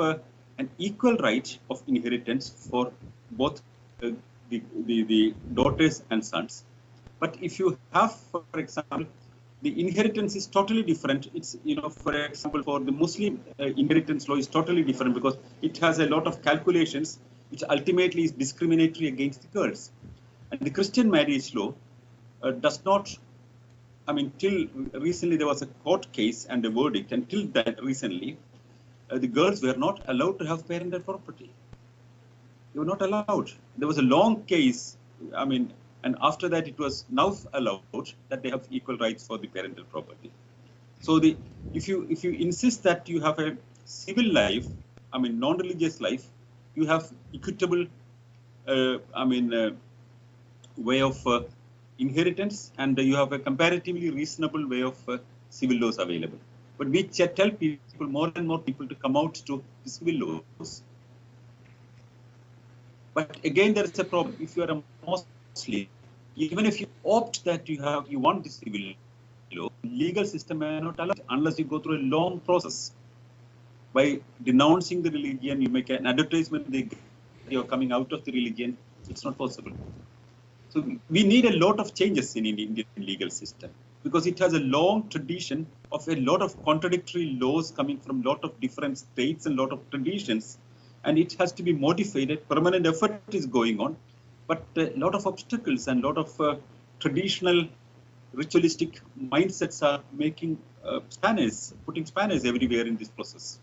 an equal right of inheritance for both the daughters and sons. But if you have, for example, the inheritance is totally different. It's, for example, for the Muslim inheritance law is totally different because it has a lot of calculations, which ultimately is discriminatory against the girls. And the Christian marriage law does not, till recently there was a court case and a verdict. Until that recently, the girls were not allowed to have parental property. They were not allowed. There was a long case, and after that it was now allowed that they have equal rights for the parental property. So if you insist that you have a civil life, non-religious life, you have equitable, way of inheritance, and you have a comparatively reasonable way of civil laws available. But we tell people, more and more people, to come out to the civil laws. But again, there is a problem. If you are a Muslim, even if you opt that you want this civil law, legal system may not allow it unless you go through a long process. By denouncing the religion, you make an advertisement that you're coming out of the religion. It's not possible. So we need a lot of changes in Indian legal system because it has a long tradition of a lot of contradictory laws coming from a lot of different states and a lot of traditions, and it has to be modified. A permanent effort is going on, but a lot of obstacles and a lot of traditional ritualistic mindsets are making putting spanners everywhere in this process.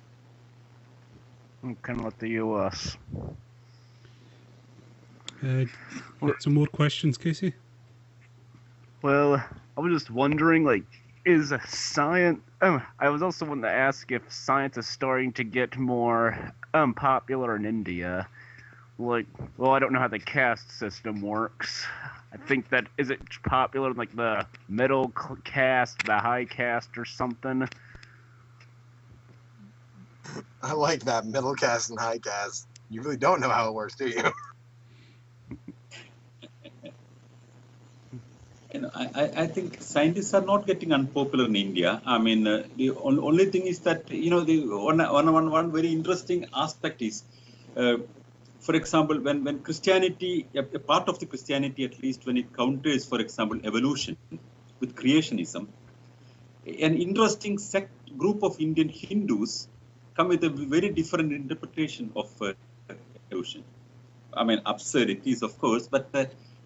Kind of like the U.S. Got some more questions, Casey? Well, I was just wondering, like, is science... I was also wanting to ask if science is starting to get more popular in India. Like, well, I don't know how the caste system works. I think that, is it popular in, like, the middle caste, the high caste, or something? I like that, middle caste and high caste. You really don't know how it works, do you? I think scientists are not getting unpopular in India. I mean, the only thing is that, the one very interesting aspect is, for example, when Christianity, a part of the Christianity, at least when it counters, for example, evolution with creationism, an interesting group of Indian Hindus come with a very different interpretation of evolution. I mean, absurdities, of course, but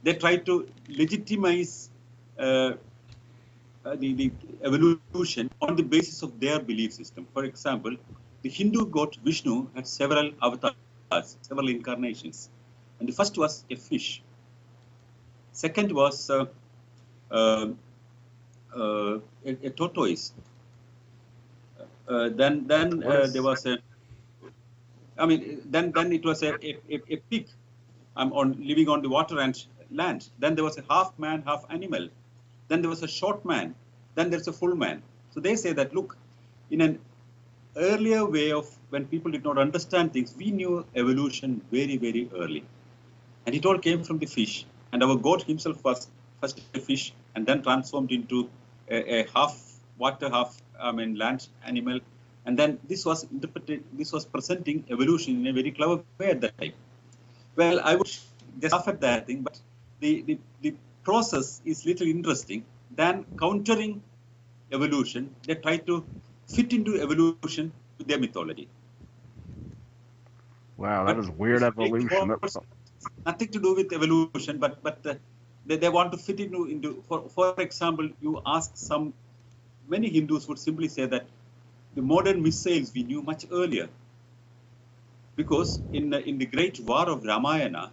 they try to legitimize the evolution on the basis of their belief system. For example, the Hindu god Vishnu had several avatars, several incarnations. And the first was a fish. Second was a tortoise. Then there was a, then it was a pig living on the water and land. Then there was a half man, half animal. Then there was a short man. Then there's a full man. So they say that, look, in an earlier way of when people did not understand things, we knew evolution very, very early. And it all came from the fish. And our God himself was first a fish and then transformed into a half water, half land animal. And then this was presenting evolution in a very clever way at that time. Well, I would just laugh at that thing, but the process is little interesting. Then countering evolution, they try to fit into evolution with their mythology. Wow, that is weird evolution. Nothing to do with evolution, but they want to fit into for example, you ask many Hindus would simply say that the modern missiles we knew much earlier, because in the great war of Ramayana,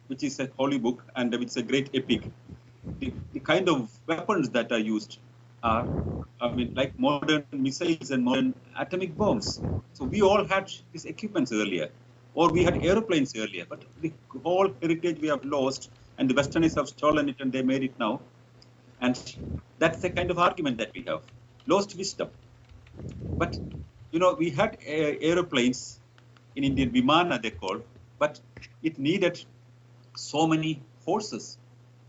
which is a holy book and it's a great epic, the kind of weapons that are used are, like modern missiles and modern atomic bombs. So we all had these equipments earlier, or we had aeroplanes earlier, but the whole heritage we have lost, and the Westerners have stolen it and they made it now. And that's the kind of argument that we have. Lost wisdom. But, we had aeroplanes in Indian Vimana, they called, but it needed so many horses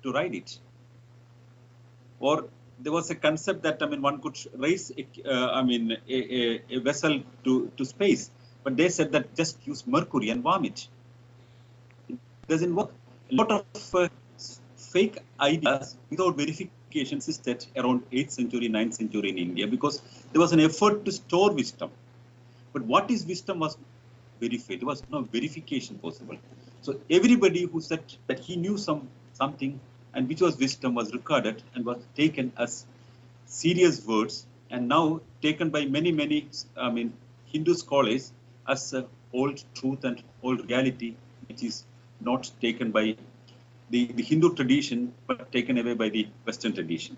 to ride it. Or there was a concept that, one could raise, a vessel to space, but they said that just use mercury and warm it. It doesn't work. A lot of fake ideas without verification existed around 8th century, 9th century in India, because there was an effort to store wisdom. But what is wisdom was verified. There was no verification possible. So everybody who said that he knew something and which was wisdom was recorded and was taken as serious words, and now taken by many Hindu scholars as old truth and old reality, which is not taken by the Hindu tradition, but taken away by the Western tradition.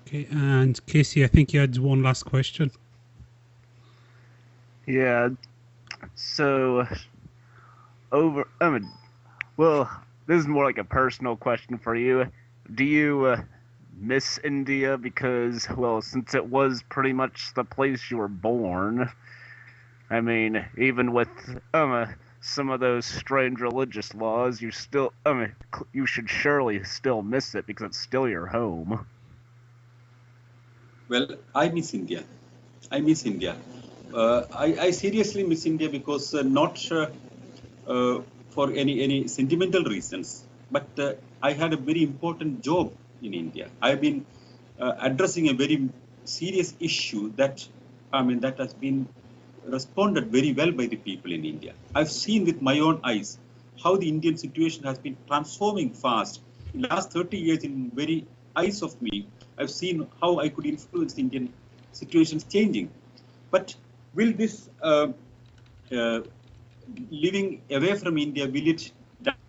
Okay, and Casey, I think you had one last question. Yeah. So, well, this is more like a personal question for you. Do you miss India because, well, since it was pretty much the place you were born? I mean, even with some of those strange religious laws, you still, I mean, you should surely still miss it because it's still your home. Well, I miss India. I miss India. I seriously miss India because not for any sentimental reasons, but I had a very important job in India. I've been addressing a very serious issue that, I mean, that has been responded very well by the people in India. I've seen with my own eyes how the Indian situation has been transforming fast. In the last 30 years, in very eyes of me, I've seen how I could influence the Indian situations changing. But will this living away from India, will it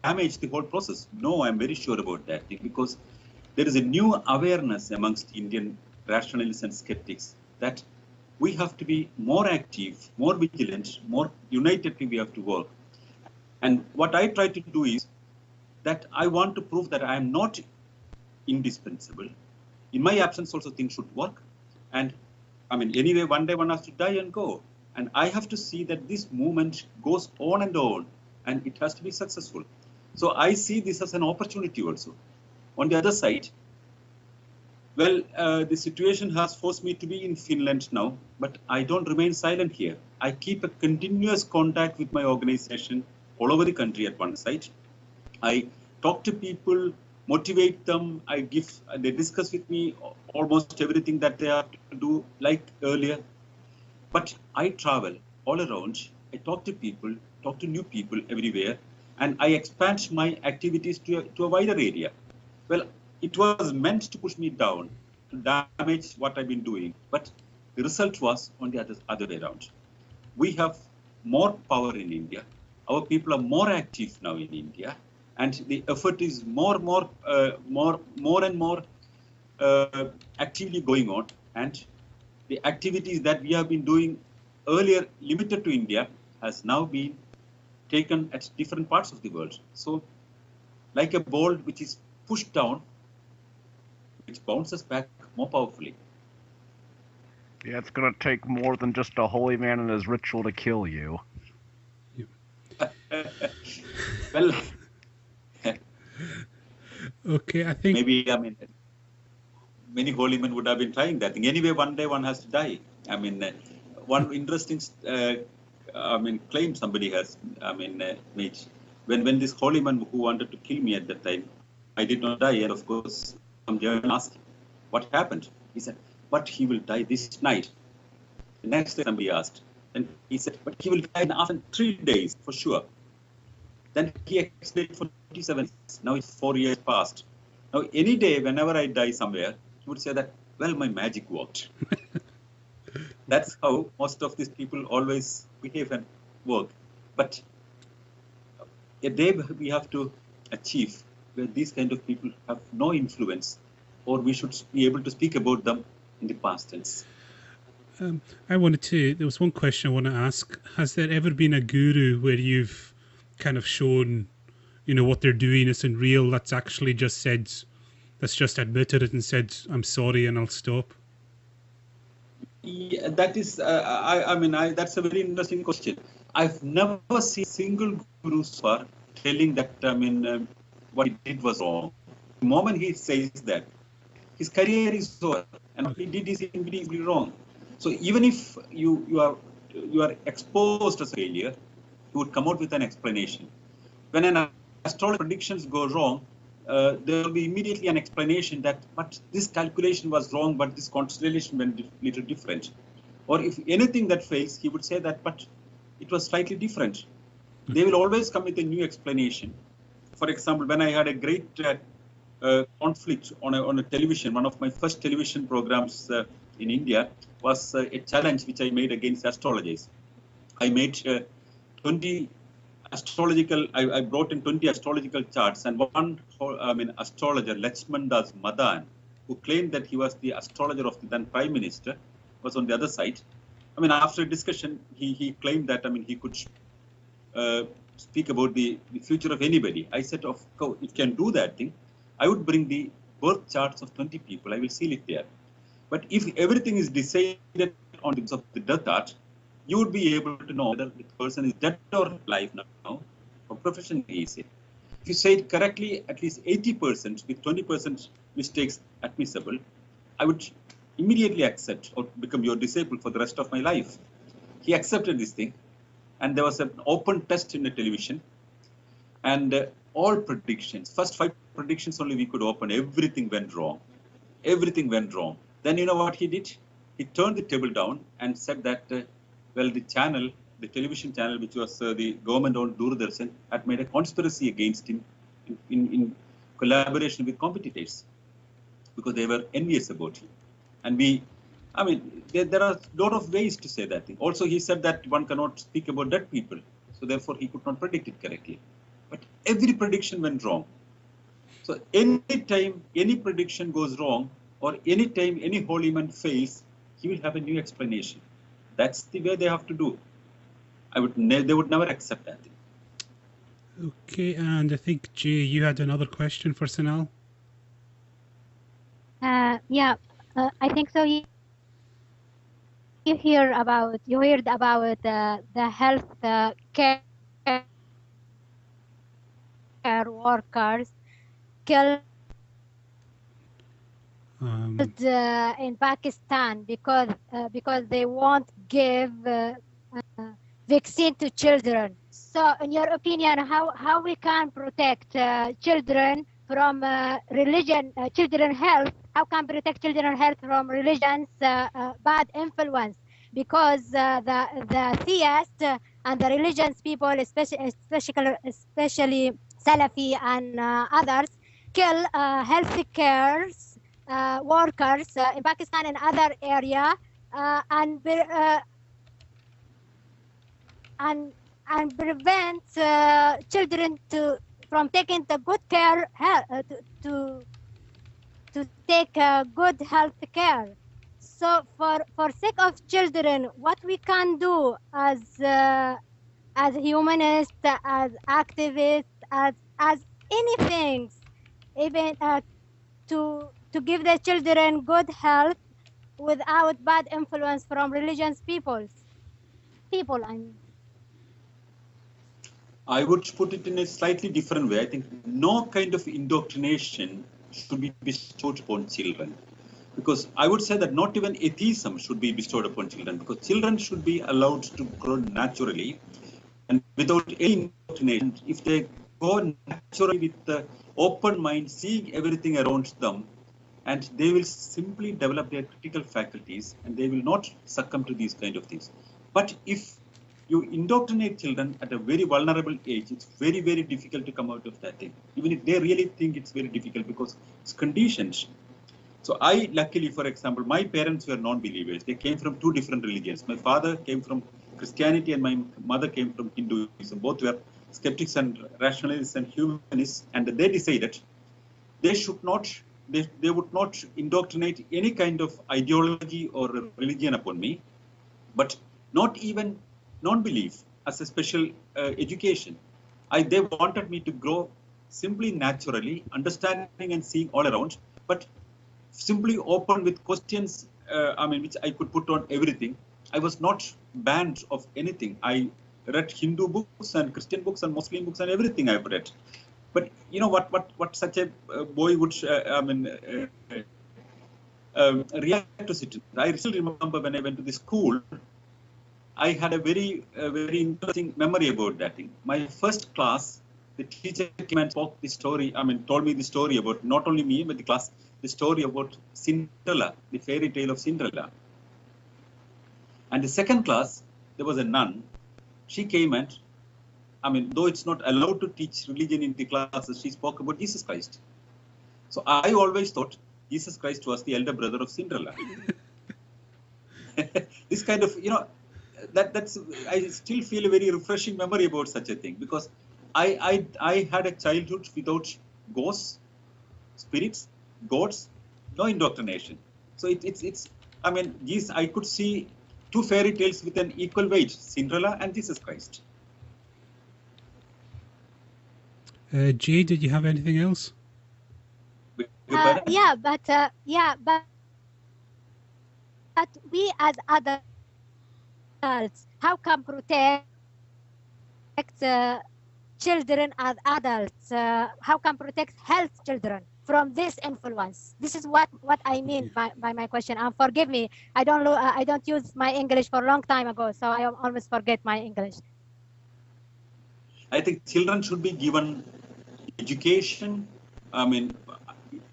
damage the whole process? No, I'm very sure about that, because there is a new awareness amongst Indian rationalists and skeptics that we have to be more active, more vigilant, more unitedly we have to work. And what I try to do is that I want to prove that I am not indispensable. In my absence also things should work. And I mean, anyway, one day one has to die and go. And I have to see that this movement goes on, and it has to be successful. So I see this as an opportunity also. On the other side, well, the situation has forced me to be in Finland now, but I don't remain silent here. I keep a continuous contact with my organization all over the country at one side. I talk to people, motivate them. They discuss with me almost everything that they have to do like earlier. But I travel all around. I talk to people, talk to new people everywhere, and I expand my activities to a wider area. Well, it was meant to push me down, to damage what I've been doing. But the result was on the other way around. We have more power in India. Our people are more active now in India, and the effort is more and more actively going on. And the activities that we have been doing earlier limited to India has now been taken at different parts of the world. So, like a ball which is pushed down, which bounces back more powerfully. Yeah, it's gonna take more than just a holy man and his ritual to kill you. Well, okay, I think maybe, I mean, many holy men would have been trying that thing. Anyway, one day one has to die. I mean, one interesting, claim somebody has, made. When this holy man who wanted to kill me at that time, I did not die, and of course, some German asked him, what happened? He said, but he will die this night. The next day somebody asked, and he said, but he will die after 3 days, for sure. Then he explained for 27 years. Now it's 4 years past. Now, any day, whenever I die somewhere, he would say that, well, my magic worked. That's how most of these people always behave and work. But a day we have to achieve where these kind of people have no influence, or we should be able to speak about them in the past tense. there was one question I want to ask. Has there ever been a guru where you've kind of shown, what they're doing isn't real, that's actually just admitted it and said, I'm sorry and I'll stop? Yeah, that is, that's a very interesting question. I've never seen a single guru so far telling that, what he did was wrong. The moment he says that, his career is over, and what he did is immediately wrong. So even if you are exposed as a failure, you would come out with an explanation. When an astrology predictions go wrong, there will be immediately an explanation that, but this calculation was wrong, but this constellation went a little different. Or if anything that fails, he would say that, but it was slightly different. They will always come with a new explanation. For example, when I had a great conflict on a television, one of my first television programs in India was a challenge which I made against astrologers. I made 20 astrological, I brought in 20 astrological charts, and one astrologer, Lakshman Das Madan, who claimed that he was the astrologer of the then Prime Minister, was on the other side. After a discussion, he claimed that, he could speak about the future of anybody. I said, of course, it can do that thing. I would bring the birth charts of 20 people. I will seal it there. But if everything is decided on the of the death chart, you would be able to know whether the person is dead or alive now, or profession he is in. If you say it correctly, at least 80% with 20% mistakes admissible, I would immediately accept or become your disciple for the rest of my life. He accepted this thing, and there was an open test in the television, and all predictions, first 5 predictions only we could open, everything went wrong. Everything went wrong. Then you know what he did? He turned the table down and said that, well, the channel, the television channel, which was the government-owned Doordarshan, had made a conspiracy against him in collaboration with competitors, because they were envious about him. And there are a lot of ways to say that thing. Also, he said that one cannot speak about dead people, so therefore he could not predict it correctly. But every prediction went wrong. So any time any prediction goes wrong, or any time any holy man fails, he will have a new explanation. That's the way they have to do. They would never accept that thing. Okay, and I think, Jay, you had another question for Sanal? Yeah, I think so. You heard about the health care workers killed in Pakistan because they won't give vaccine to children. So, in your opinion, how we can protect children from religion, children health? How can protect children health from religion's bad influence? Because the theists and the religions people, especially Salafi and others, kill health cares workers in Pakistan and other area and prevent children from taking the good care to take good health care. So for sake of children, what we can do as humanists, as activists, as anything, even to give the children good health without bad influence from religious people. I would put it in a slightly different way. I think no kind of indoctrination should be bestowed upon children. Because I would say that not even atheism should be bestowed upon children, because children should be allowed to grow naturally and without any indoctrination. If they go naturally with the open mind, seeing everything around them, and they will simply develop their critical faculties and they will not succumb to these kind of things. But if you indoctrinate children at a very vulnerable age, it's very, very difficult to come out of that thing. Even if they really think it's very difficult, because it's conditioned. So luckily, for example, my parents were non-believers. They came from 2 different religions. My father came from Christianity and my mother came from Hinduism. Both were skeptics and rationalists and humanists. And they decided they should not, they would not indoctrinate any kind of ideology or religion upon me, but not even non-belief as a special education. They wanted me to grow simply naturally, understanding and seeing all around, but simply open with questions, which I could put on everything. I was not banned of anything. I read Hindu books and Christian books and Muslim books and everything I've read. But you know what such a boy would, react to it. I still remember when I went to the school, I had a very interesting memory about that thing. My first class, the teacher came and spoke the story, told me the story about, not only me, but the class, the story about Cinderella, the fairy tale of Cinderella. And the second class, there was a nun. She came and, though it's not allowed to teach religion in the classes, she spoke about Jesus Christ. So I always thought Jesus Christ was the elder brother of Cinderella. This kind of, that's I still feel a very refreshing memory about such a thing, because I had a childhood without ghosts, spirits, gods, no indoctrination. So it's I could see 2 fairy tales with an equal weight, Cinderella and Jesus Christ. Jay, did you have anything else? But we as adults adults, how can protect children as adults? How can protect health children from this influence? This is what I mean by my question. And forgive me, I don't use my English for a long time ago, so I always forget my English. I think children should be given education, I mean,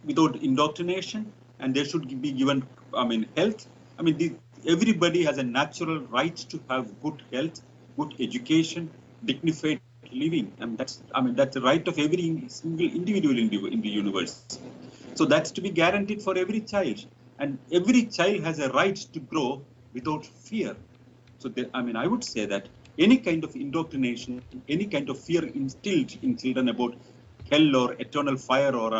without indoctrination, and they should be given, I mean, health. I mean, everybody has a natural right to have good health, good education, dignified living, and that's the right of every single individual in the universe. So that's to be guaranteed for every child, and every child has a right to grow without fear. So I would say that any kind of indoctrination, any kind of fear instilled in children about hell or eternal fire, or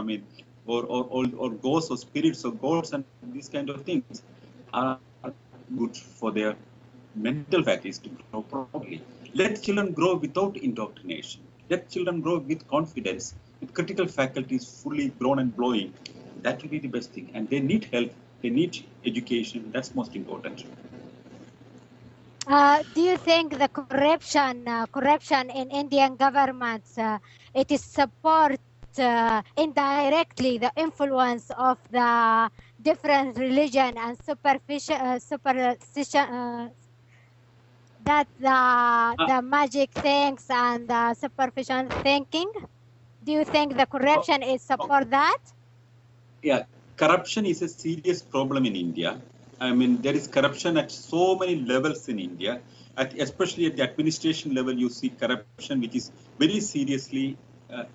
or ghosts or spirits or gods and these kind of things are good for their mental faculties to grow properly. Let children grow without indoctrination. Let children grow with confidence, with critical faculties fully grown and blowing. That will be the best thing. And they need help. They need education. That's most important. Do you think the corruption in Indian governments, it is support indirectly the influence of the different religion and superstition, that the magic things and the superficial thinking? Do you think the corruption is support that? Yeah, corruption is a serious problem in India. I mean, there is corruption at so many levels in India, especially at the administration level. You see corruption, which is very seriously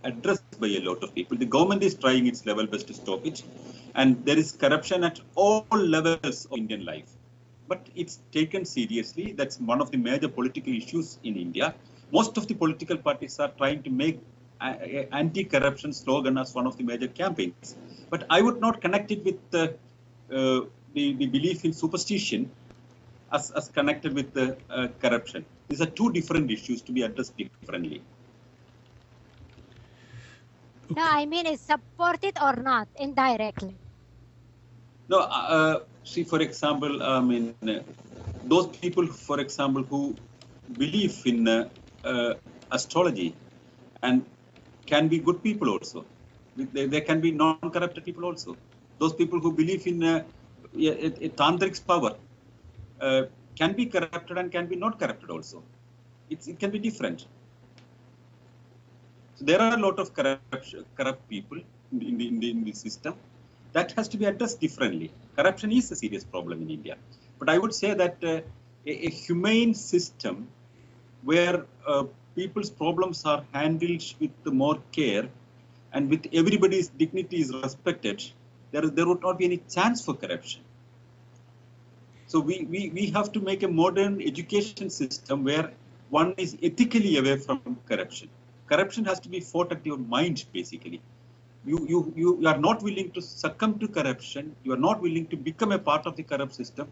addressed by a lot of people. The government is trying its level best to stop it, and there is corruption at all levels of Indian life. But it's taken seriously. That's one of the major political issues in India. Most of the political parties are trying to make anti-corruption slogan as one of the major campaigns. But I would not connect it with the belief in superstition as connected with the corruption. These are two different issues to be addressed differently. No, I mean, is supported or not indirectly? No, see, for example, I mean, those people, for example, who believe in astrology and can be good people also. They can be non-corrupted people also. Those people who believe in a tantric's power can be corrupted and can be not corrupted also. It can be different. So there are a lot of corrupt people in the system. That has to be addressed differently. Corruption is a serious problem in India. But I would say that a humane system where people's problems are handled with more care and with everybody's dignity is respected, there would not be any chance for corruption. So we have to make a modern education system where one is ethically away from corruption. Corruption has to be fought at your mind, basically. You are not willing to succumb to corruption. You are not willing to become a part of the corrupt system.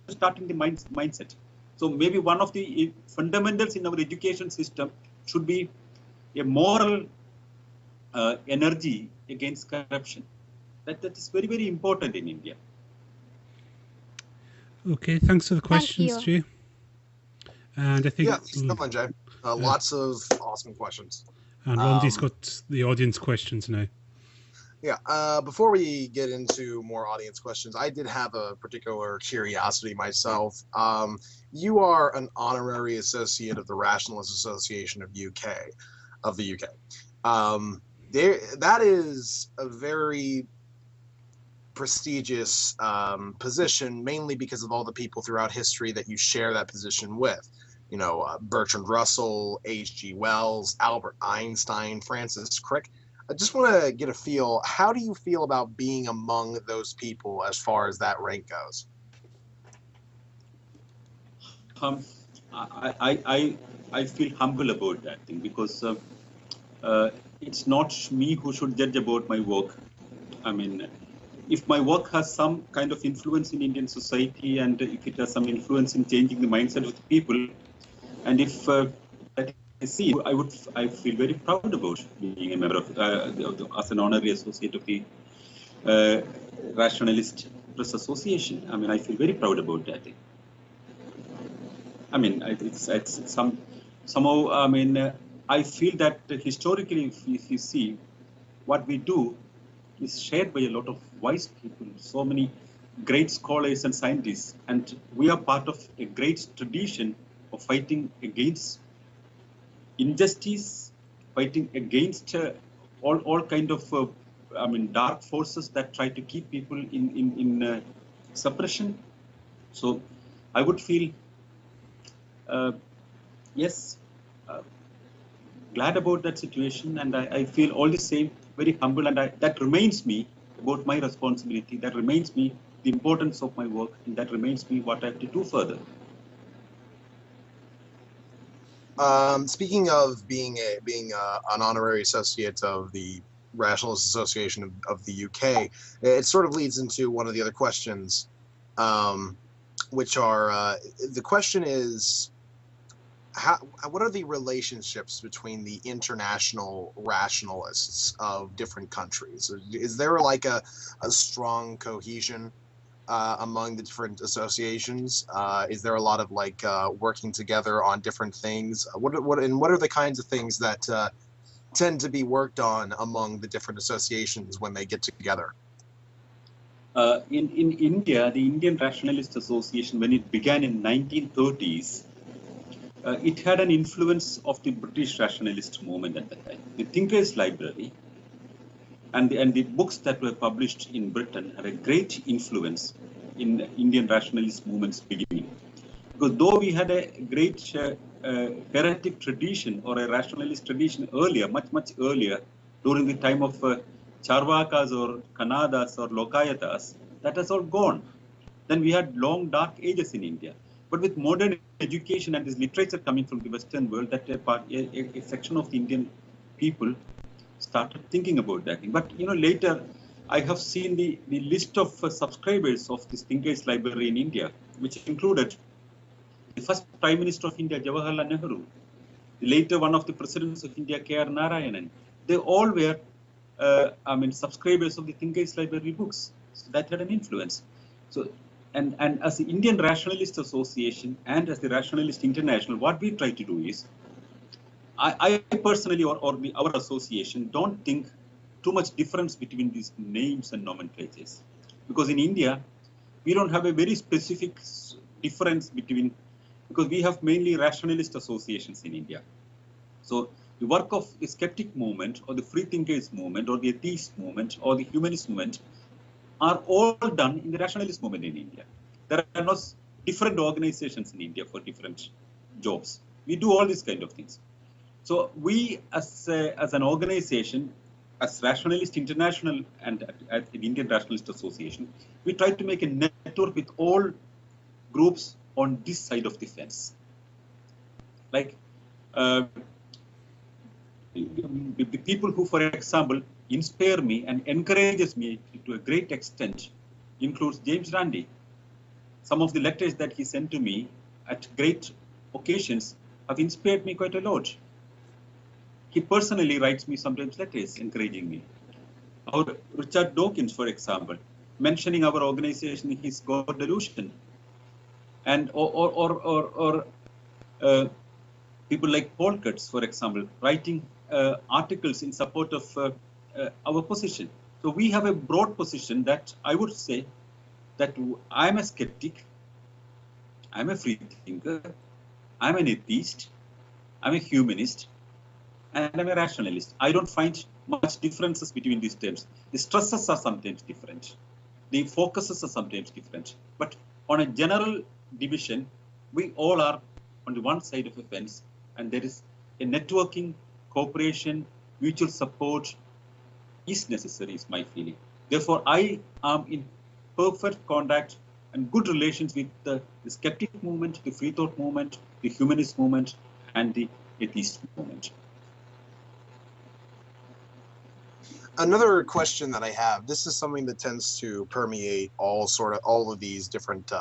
Starting the mindset. So maybe one of the fundamentals in our education system should be a moral energy against corruption. That is very, very important in India. Okay, thanks for the questions, Jay. And I think come on, Jay. Lots of awesome questions. And Rondi's got the audience questions now. Yeah, before we get into more audience questions, I did have a particular curiosity myself. You are an honorary associate of the Rationalist Association of the UK. That is a very prestigious position, mainly because of all the people throughout history that you share that position with. You know, Bertrand Russell, H.G. Wells, Albert Einstein, Francis Crick. I just want to get a feel. How do you feel about being among those people as far as that rank goes? I feel humble about that thing because it's not me who should judge about my work. I mean, if my work has some kind of influence in Indian society and if it has some influence in changing the mindset of the people, and if that is seen, I feel very proud about being a member of as an honorary associate of the Rationalist Association. I mean, I feel very proud about that. I mean, it's somehow. I mean, I feel that historically, if you see, what we do is shared by a lot of wise people, so many great scholars and scientists, and we are part of a great tradition of fighting against injustice, fighting against all kind of I mean, dark forces that try to keep people in suppression. So I would feel yes, glad about that situation, and I feel all the same very humble, and that reminds me about my responsibility, that reminds me the importance of my work, and that reminds me what I have to do further. Speaking of being an honorary associate of the Rationalist Association of the UK, it sort of leads into one of the other questions, which are the question is, what are the relationships between the international rationalists of different countries? Is there like a strong cohesion among the different associations? Is there a lot of like working together on different things? What are the kinds of things that tend to be worked on among the different associations when they get together? In India, the Indian Rationalist Association, when it began in 1930s, it had an influence of the British rationalist movement at the time. The Thinkers' Library and the books that were published in Britain had a great influence in Indian rationalist movement's beginning. Because though we had a great heretic tradition or a rationalist tradition earlier, much earlier, during the time of Charvakas or Kanadas or Lokayatas, that has all gone. Then we had long dark ages in India. But with modern education and this literature coming from the Western world, that a section of the Indian people started thinking about that thing. But later, I have seen the list of subscribers of this Thinkers' Library in India, which included the first Prime Minister of India, Jawaharlal Nehru, later one of the presidents of India, K.R. Narayanan. They all were, subscribers of the Thinkers' Library books. So that had an influence. So, and as the Indian Rationalist Association and as the Rationalist International, what we try to do is, I personally or our association don't think too much difference between these names and nomenclatures. Because in India, we don't have a very specific difference between, because we have mainly rationalist associations in India. So the work of the skeptic movement or the free thinkers movement or the atheist movement or the humanist movement are all done in the rationalist movement in India. There are no different organizations in India for different jobs. We do all these kind of things. So we as an organization, as Rationalist International and at the Indian Rationalist Association, we try to make a network with all groups on this side of the fence. Like the people who, for example, inspire me and encourages me to a great extent includes James Randi. Some of the letters that he sent to me at great occasions have inspired me quite a lot. He personally writes me sometimes letters encouraging me. Or Richard Dawkins, for example, mentioning our organization in his God Delusion. And people like Paul Kurtz, for example, writing articles in support of our position. So we have a broad position that I would say that I'm a skeptic, I'm a free thinker, I'm an atheist, I'm a humanist, and I'm a rationalist. I don't find much differences between these terms. The stresses are sometimes different. The focuses are sometimes different. But on a general division, we all are on the one side of the fence, and there is a networking, cooperation, mutual support is necessary, is my feeling. Therefore, I am in perfect contact and good relations with the skeptic movement, the free thought movement, the humanist movement, and the atheist movement. Another question that I have, this is something that tends to permeate all of these different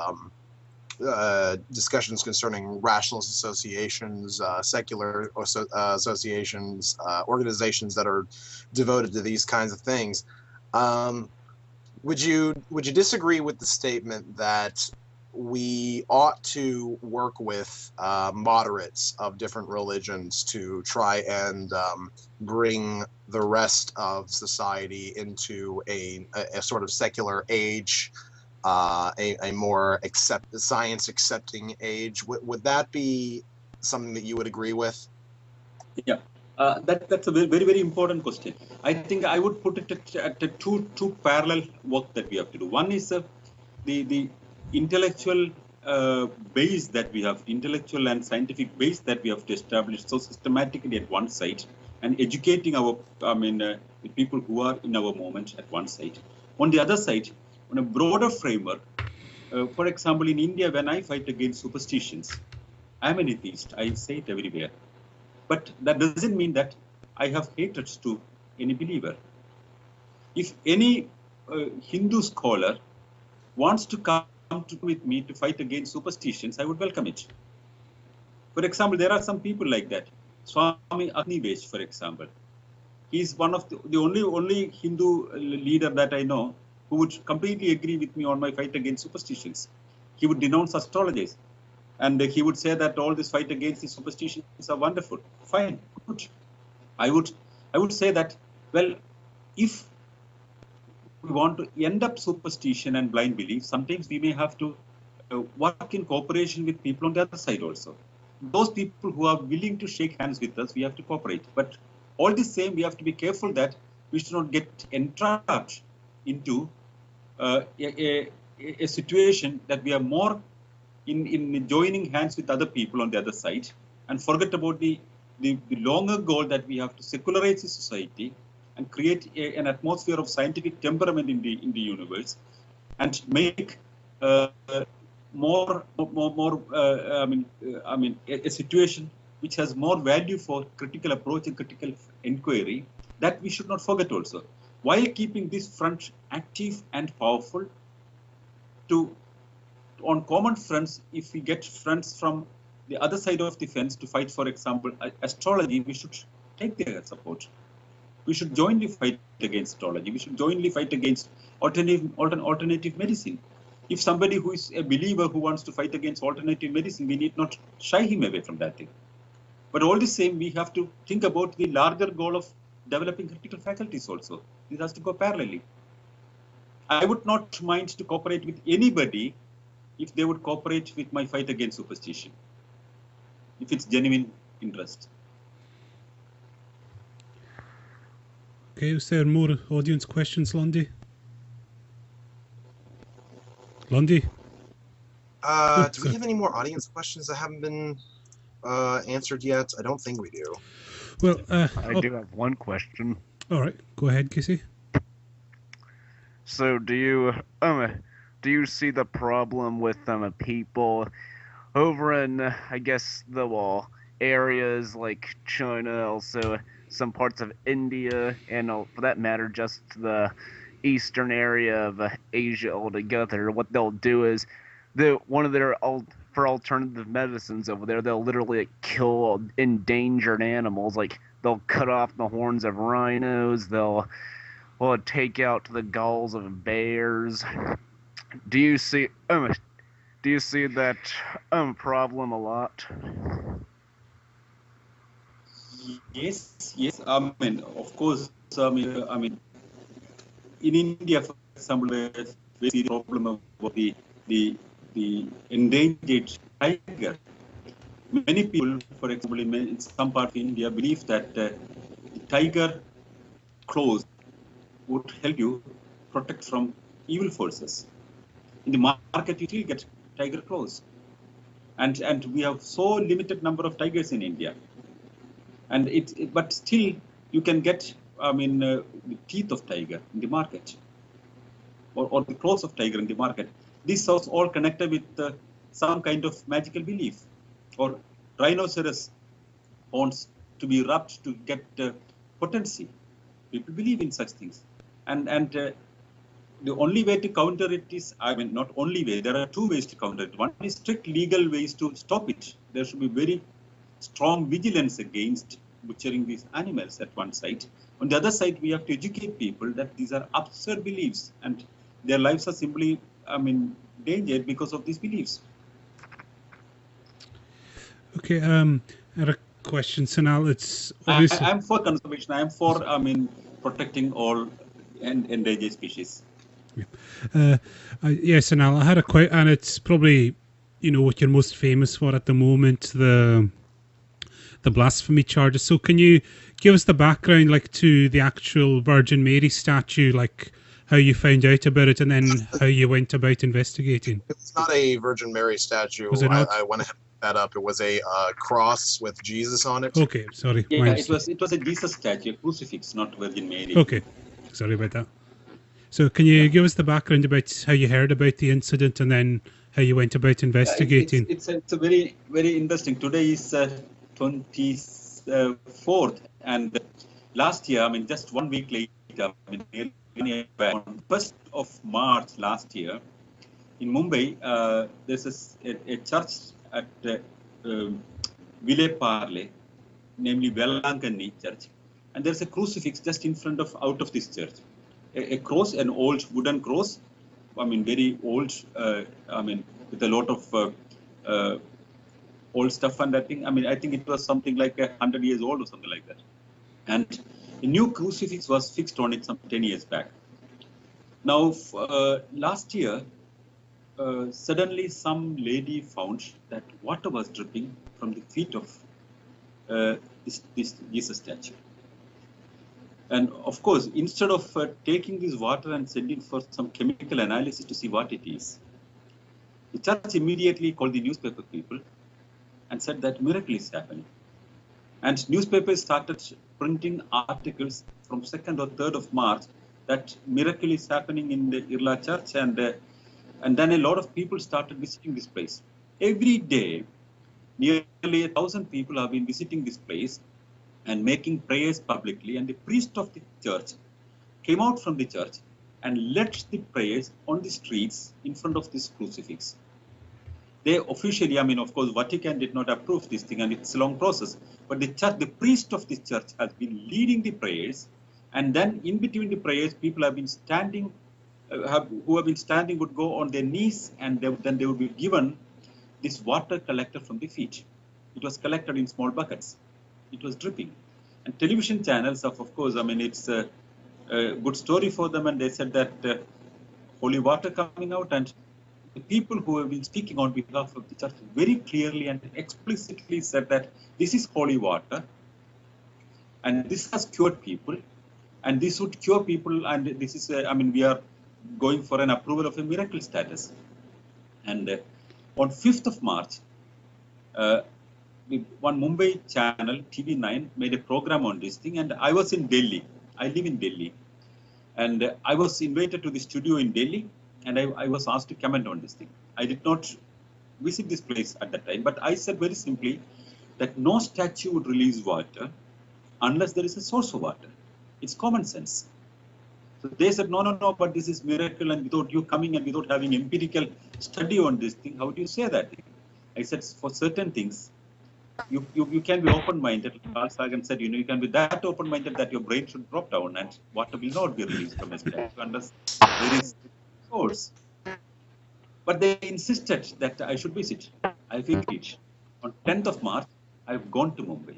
discussions concerning rationalist associations, secular associations, organizations that are devoted to these kinds of things. Would you disagree with the statement that we ought to work with moderates of different religions to try and bring the rest of society into a sort of secular age, a more science accepting age. Would that be something that you would agree with? Yeah, that's a very important question. I think I would put it at two parallel work that we have to do. One is the intellectual base that we have, intellectual and scientific base that we have to establish so systematically at one side, and educating our, the people who are in our moment at one side. On the other side, on a broader framework, for example, in India, when I fight against superstitions, I'm an atheist. I say it everywhere. But that doesn't mean that I have hatred to any believer. If any Hindu scholar wants to come with me to fight against superstitions, I would welcome it. For example, there are some people like that. Swami Agnivesh, for example. He's one of the only Hindu leader that I know who would completely agree with me on my fight against superstitions. He would denounce astrologers. And he would say that all this fight against the superstitions are wonderful. Fine, good. I would say that, well, if we want to end up superstition and blind belief, sometimes we may have to work in cooperation with people on the other side also. Those people who are willing to shake hands with us, we have to cooperate. But all the same, we have to be careful that we should not get entrapped into a situation that we are more in joining hands with other people on the other side, and forget about the longer goal that we have to secularize the society and create an atmosphere of scientific temperament in the universe, and make a situation which has more value for critical approach and critical inquiry, that we should not forget also, while keeping this front active and powerful. On common fronts, if we get friends from the other side of the fence to fight, for example, astrology, we should take their support. We should jointly fight against astrology. We should jointly fight against alternative medicine. If somebody who is a believer who wants to fight against alternative medicine, we need not shy him away from that thing. But all the same, we have to think about the larger goal of developing critical faculties also. This has to go parallelly. I would not mind to cooperate with anybody if they would cooperate with my fight against superstition, if it's genuine interest. Okay, is there more audience questions, Lundy? Lundy? Do we have any more audience questions that haven't been answered yet? I don't think we do. Well, I do have one question. All right, go ahead, Casey. So, do you see the problem with people over in, I guess, the areas like China, also some parts of India, and for that matter, just the eastern area of Asia altogether? What they'll do is, for alternative medicines over there, they'll literally kill endangered animals. Like, they'll cut off the horns of rhinos, they'll take out the galls of bears. Do you see that problem a lot? Yes. Of course. In India, for example, we see the problem of the endangered tiger. Many people, for example, in some part of India, believe that the tiger claws would help you protect from evil forces. In the market, you still get tiger claws, and we have so limited number of tigers in India, and but still you can get the teeth of tiger in the market, or the claws of tiger in the market. This is all connected with some kind of magical belief, or rhinoceros horns to be rubbed to get potency. People believe in such things, and the only way to counter it is, not only way, there are two ways to counter it. One is strict legal ways to stop it. There should be very strong vigilance against butchering these animals at one side. On the other side, we have to educate people that these are absurd beliefs and their lives are simply, endangered because of these beliefs. Okay, I had a question, Sanal. It's obviously... I'm for conservation. I'm for, protecting all endangered species. Yes, Sanal, I had a quite, and it's probably, what you're most famous for at the moment, the blasphemy charges. So can you give us the background, like, to the actual Virgin Mary statue, like how you found out about it and then how you went about investigating? It was not a Virgin Mary statue. Was it not? I went ahead and looked that up. It was a cross with Jesus on it. Okay, sorry. Yeah, it was a Jesus statue, a crucifix, not Virgin Mary. Okay, sorry about that. So can you give us the background about how you heard about the incident and then how you went about investigating? It's a very, very interesting. Today is 24th, and last year, just 1 week later, on 1st of March last year, in Mumbai, there's a church at Ville Parle, namely Velankani Church, and there's a crucifix just in front of this church. A cross, an old wooden cross, very old, with a lot of old stuff and that thing. I think it was something like 100 years old or something like that. And a new crucifix was fixed on it some 10 years back. Now, last year, suddenly some lady found that water was dripping from the feet of this Jesus statue. And of course, instead of taking this water and sending for some chemical analysis to see what it is, the church immediately called the newspaper people and said that miracle is happening. And newspapers started printing articles from 2nd or 3rd of March that miracle is happening in the Irla church, and then a lot of people started visiting this place. Every day, nearly 1,000 people have been visiting this place and making prayers publicly, and the priest of the church came out from the church and led the prayers on the streets in front of this crucifix. They officially, of course, Vatican did not approve this thing, and it's a long process, but the priest of the church has been leading the prayers, and then in between the prayers, people have been standing, would go on their knees, and then they would be given this water collected from the feet. It was collected in small buckets. It was dripping. And television channels, of course, it's a good story for them, and they said that holy water coming out, and the people who have been speaking on behalf of the church very clearly and explicitly said that this is holy water, and this has cured people, and this would cure people, and this is, we are going for an approval of a miracle status. And on 5th of March, one Mumbai channel, TV9, made a program on this thing, and I was in Delhi. I live in Delhi. And I was invited to the studio in Delhi, and I was asked to comment on this thing. I did not visit this place at that time, but I said very simply that no statue would release water unless there is a source of water. It's common sense. So they said, no, but this is miracle, and without you coming and without having empirical study on this thing, how do you say that thing? I said, for certain things, you can be open-minded. Carl Sagan said, you can be that open-minded that your brain should drop down and water will not be released from a statue unless there is a source. But they insisted that I should visit. I visited. On 10th of March, I've gone to Mumbai.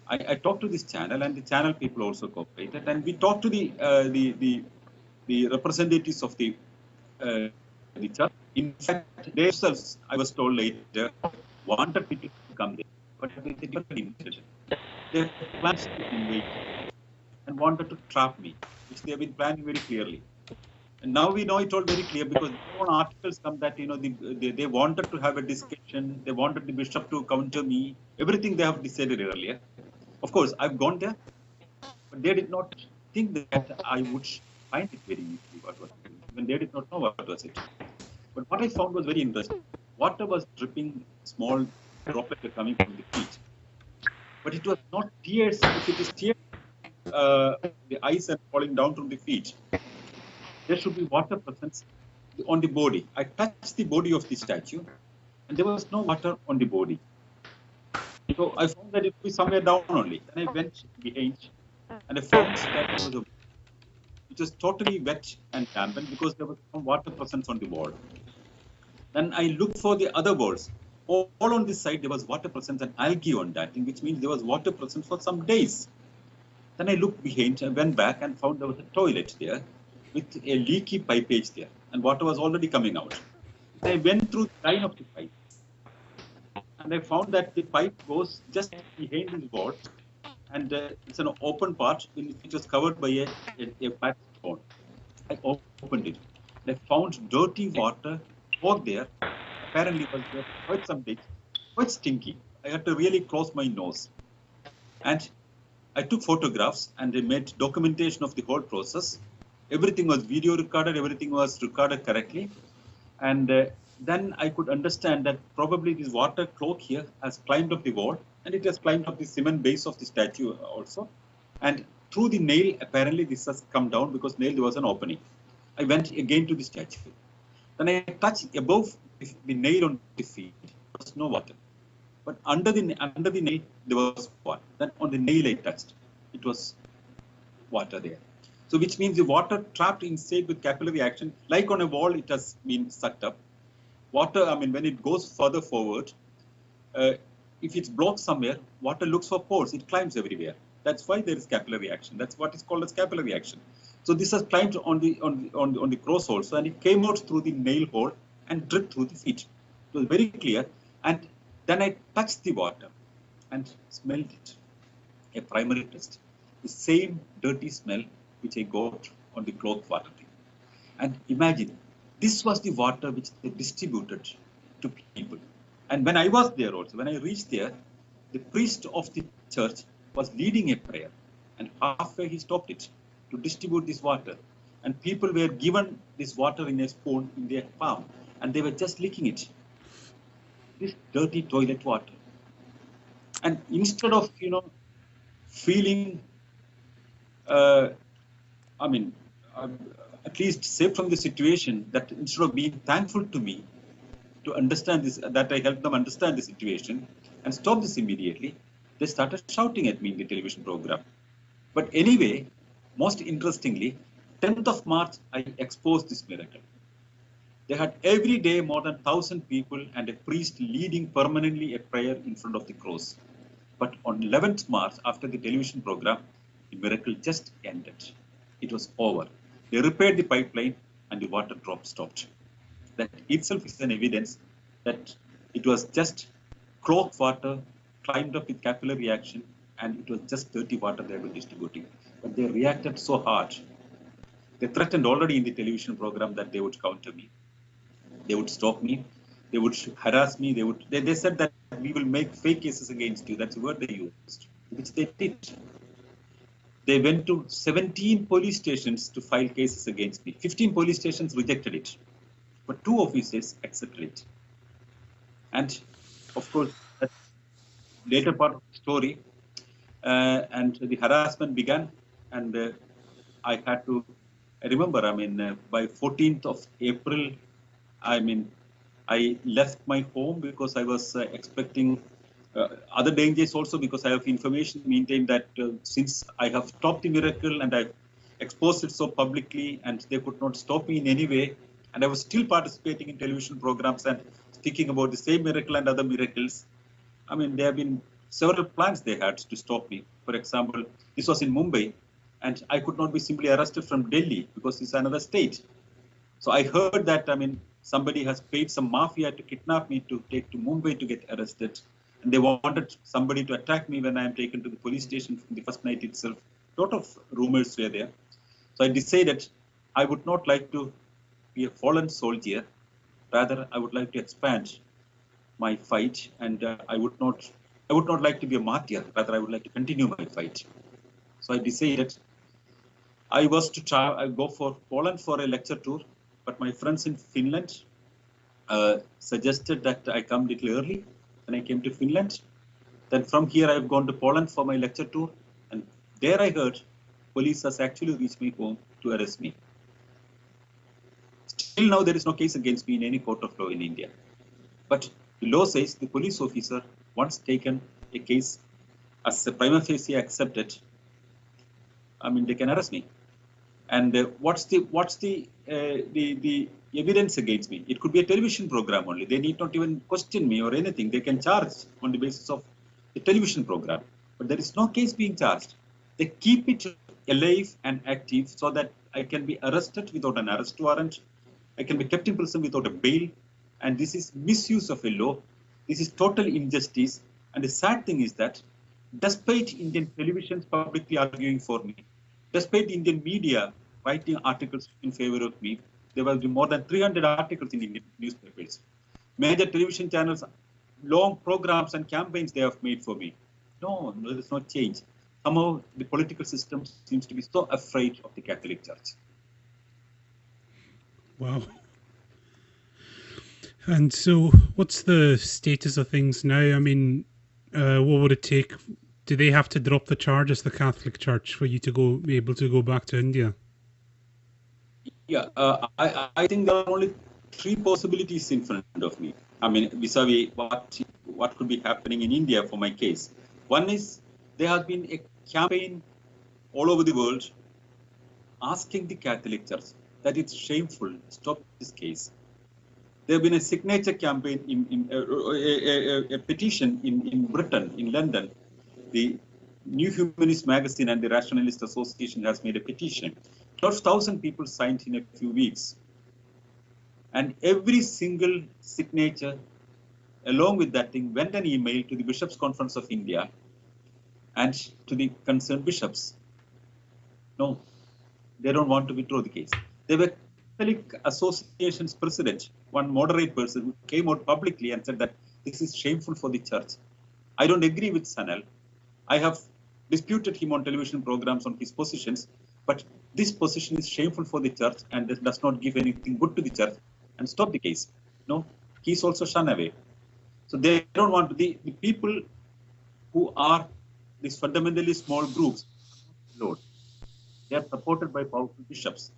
I talked to this channel, and the channel people also cooperated, and we talked to the representatives of the church. In fact, they themselves, I was told later, wanted people to come there, but they did not invitation. They planned to invite and wanted to trap me, which they have been planning very clearly. And now we know it all very clear, because articles come that they wanted to have a discussion, they wanted the bishop to counter me, everything they have decided earlier. Of course, I've gone there, but they did not think that I would find it very easy what was happening, when they did not know what was it. But what I found was very interesting. Water was dripping, small droplets were coming from the feet. But it was not tears. If it is tears, the eyes are falling down from the feet, there should be water presence on the body. I touched the body of the statue, and there was no water on the body. So I found that it would be somewhere down only. Then I went behind, and I found that which was totally wet and dampened because there was some water presence on the wall. Then I looked for the other walls. All on this side, there was water presence and algae on that, which means there was water presence for some days. Then I looked behind, I went back and found there was a toilet there with a leaky pipage there, and water was already coming out. I went through the line of the pipe, and I found that the pipe goes just behind this wall, and it's an open part which was covered by a black stone. I opened it. I found dirty water over there. Apparently, it was there for quite some days, quite stinky. I had to really close my nose. And I took photographs and I made documentation of the whole process. Everything was video recorded, everything was recorded correctly. And then I could understand that probably this water cloak here has climbed up the wall and it has climbed up the cement base of the statue also. And through the nail, apparently this has come down because nail there was an opening. I went again to the statue. Then I touched above the nail on the feet, there was no water. But under the nail, there was water. Then on the nail I touched, it was water there. So which means the water trapped inside with capillary action, like on a wall, it has been sucked up. Water, I mean, when it goes further forward, if it's blocked somewhere, water looks for pores, it climbs everywhere. That's why there is capillary action. That's what is called as capillary action. So this has climbed on the cross also, and it came out through the nail hole and dripped through the feet. It was very clear. And then I touched the water and smelled it, a primary test. The same dirty smell which I got on the cloak water thing. And imagine, this was the water which they distributed to people. And when I was there also, when I reached there, the priest of the church was leading a prayer. And halfway he stopped it to distribute this water. And people were given this water in a spoon in their palm. And they were just licking it. This dirty toilet water. And instead of, feeling, at least saved from the situation, that instead of being thankful to me to understand this, that I helped them understand the situation and stop this immediately, they started shouting at me in the television program. But anyway, most interestingly, 10th of March, I exposed this miracle. They had every day more than 1,000 people and a priest leading permanently a prayer in front of the cross. But on 11th March, after the television program, the miracle just ended. It was over. They repaired the pipeline and the water drop stopped. That itself is an evidence that it was just cloak water climbed up with capillary action, and it was just dirty water they were distributing. But they reacted so hard. They threatened already in the television program that they would counter me. They would stop me. They would harass me. They said that we will make fake cases against you. That's the word they used, which they did. They went to 17 police stations to file cases against me. 15 police stations rejected it, but 2 officers accepted it. And of course, that later part of the story, and the harassment began, and I had to. I remember, by 14th of April, I left my home because I was expecting other dangers also, because I have information maintained that since I have stopped the miracle and I exposed it so publicly and they could not stop me in any way, and I was still participating in television programs and speaking about the same miracle and other miracles. There have been several plans they had to stop me. For example, this was in Mumbai, and I could not be simply arrested from Delhi because it's another state. So I heard that, somebody has paid some mafia to kidnap me to take to Mumbai to get arrested. And they wanted somebody to attack me when I am taken to the police station from the first night itself. A lot of rumors were there. So I decided I would not like to be a fallen soldier. Rather, I would like to expand my fight, and I would not like to be a martyr. Rather, I would like to continue my fight. So I decided I was to go for Poland for a lecture tour, but my friends in Finland suggested that I come a little early. When I came to Finland, then from here I've gone to Poland for my lecture tour, and there I heard police has actually reached my home to arrest me. Still now there is no case against me in any court of law in India. But the law says the police officer, once taken a case as a prima facie accepted, they can arrest me. And what's the evidence against me? It could be a television program only. They need not even question me or anything. They can charge on the basis of the television program. But there is no case being charged. They keep it alive and active so that I can be arrested without an arrest warrant. I can be kept in prison without a bail. And this is misuse of a law. This is total injustice. And the sad thing is that despite Indian televisions publicly arguing for me, despite the Indian media writing articles in favor of me, there will be more than 300 articles in Indian newspapers. Major television channels, long programs and campaigns they have made for me. No, there is no change. Somehow the political system seems to be so afraid of the Catholic Church. Wow. And so, what's the status of things now? I mean, what would it take? Do they have to drop the charges, the Catholic Church, for you to be able to go back to India? Yeah, I think there are only three possibilities in front of me. I mean, vis-a-vis what could be happening in India for my case. One is there has been a campaign all over the world asking the Catholic Church that it's shameful, stop this case. There have been a signature campaign, a petition in Britain, in London. The New Humanist magazine and the Rationalist Association has made a petition. 12,000 people signed in a few weeks. And every single signature, along with that thing, went an email to the Bishops' Conference of India and to the concerned bishops. No, they don't want to withdraw the case. There were Catholic Association's president, one moderate person, who came out publicly and said that this is shameful for the church. I don't agree with Sanal. I have disputed him on television programs on his positions, but this position is shameful for the church and does not give anything good to the church, and stop the case. No, he's also shunned away. So they don't want to, the people who are these fundamentally small groups, Lord, they are supported by powerful bishops.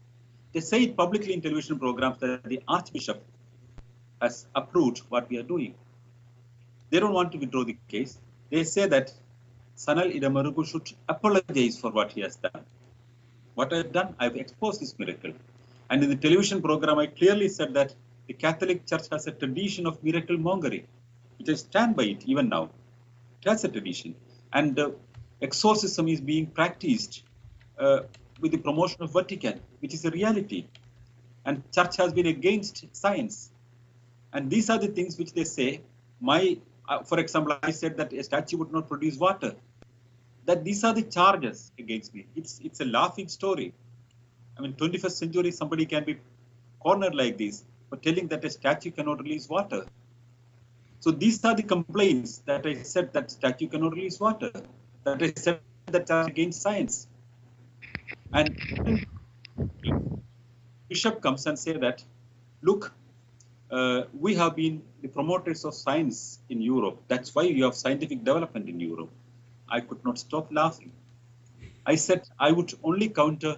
They say it publicly in television programs that the Archbishop has approved what we are doing. They don't want to withdraw the case. They say that Sanal Edamaruku should apologize for what he has done. What I've done, I've exposed this miracle. And in the television program, I clearly said that the Catholic Church has a tradition of miracle mongering. It is stand by it even now. It has a tradition. And exorcism is being practiced with the promotion of Vatican, which is a reality. And church has been against science. And these are the things which they say. For example, I said that a statue would not produce water. That these are the charges against me. It's a laughing story. I mean, 21st century, somebody can be cornered like this for telling that a statue cannot release water. So these are the complaints that I said that statue cannot release water. That I said that are against science. And Bishop comes and say that, look, we have been the promoters of science in Europe. That's why you have scientific development in Europe. I could not stop laughing. I said I would only counter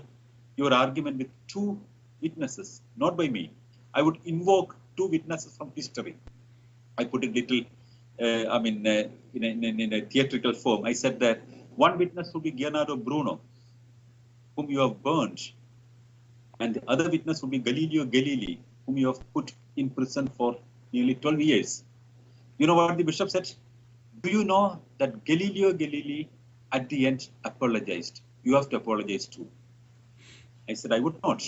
your argument with two witnesses, not by me. I would invoke two witnesses from history. I put it little, in a theatrical form. I said that one witness would be Leonardo Bruno, whom you have burned, and the other witness would be Galileo Galilei, whom you have put in prison for nearly 12 years. You know what the bishop said? Do you know that Galileo Galilei at the end apologized? You have to apologize too. I said, I would not.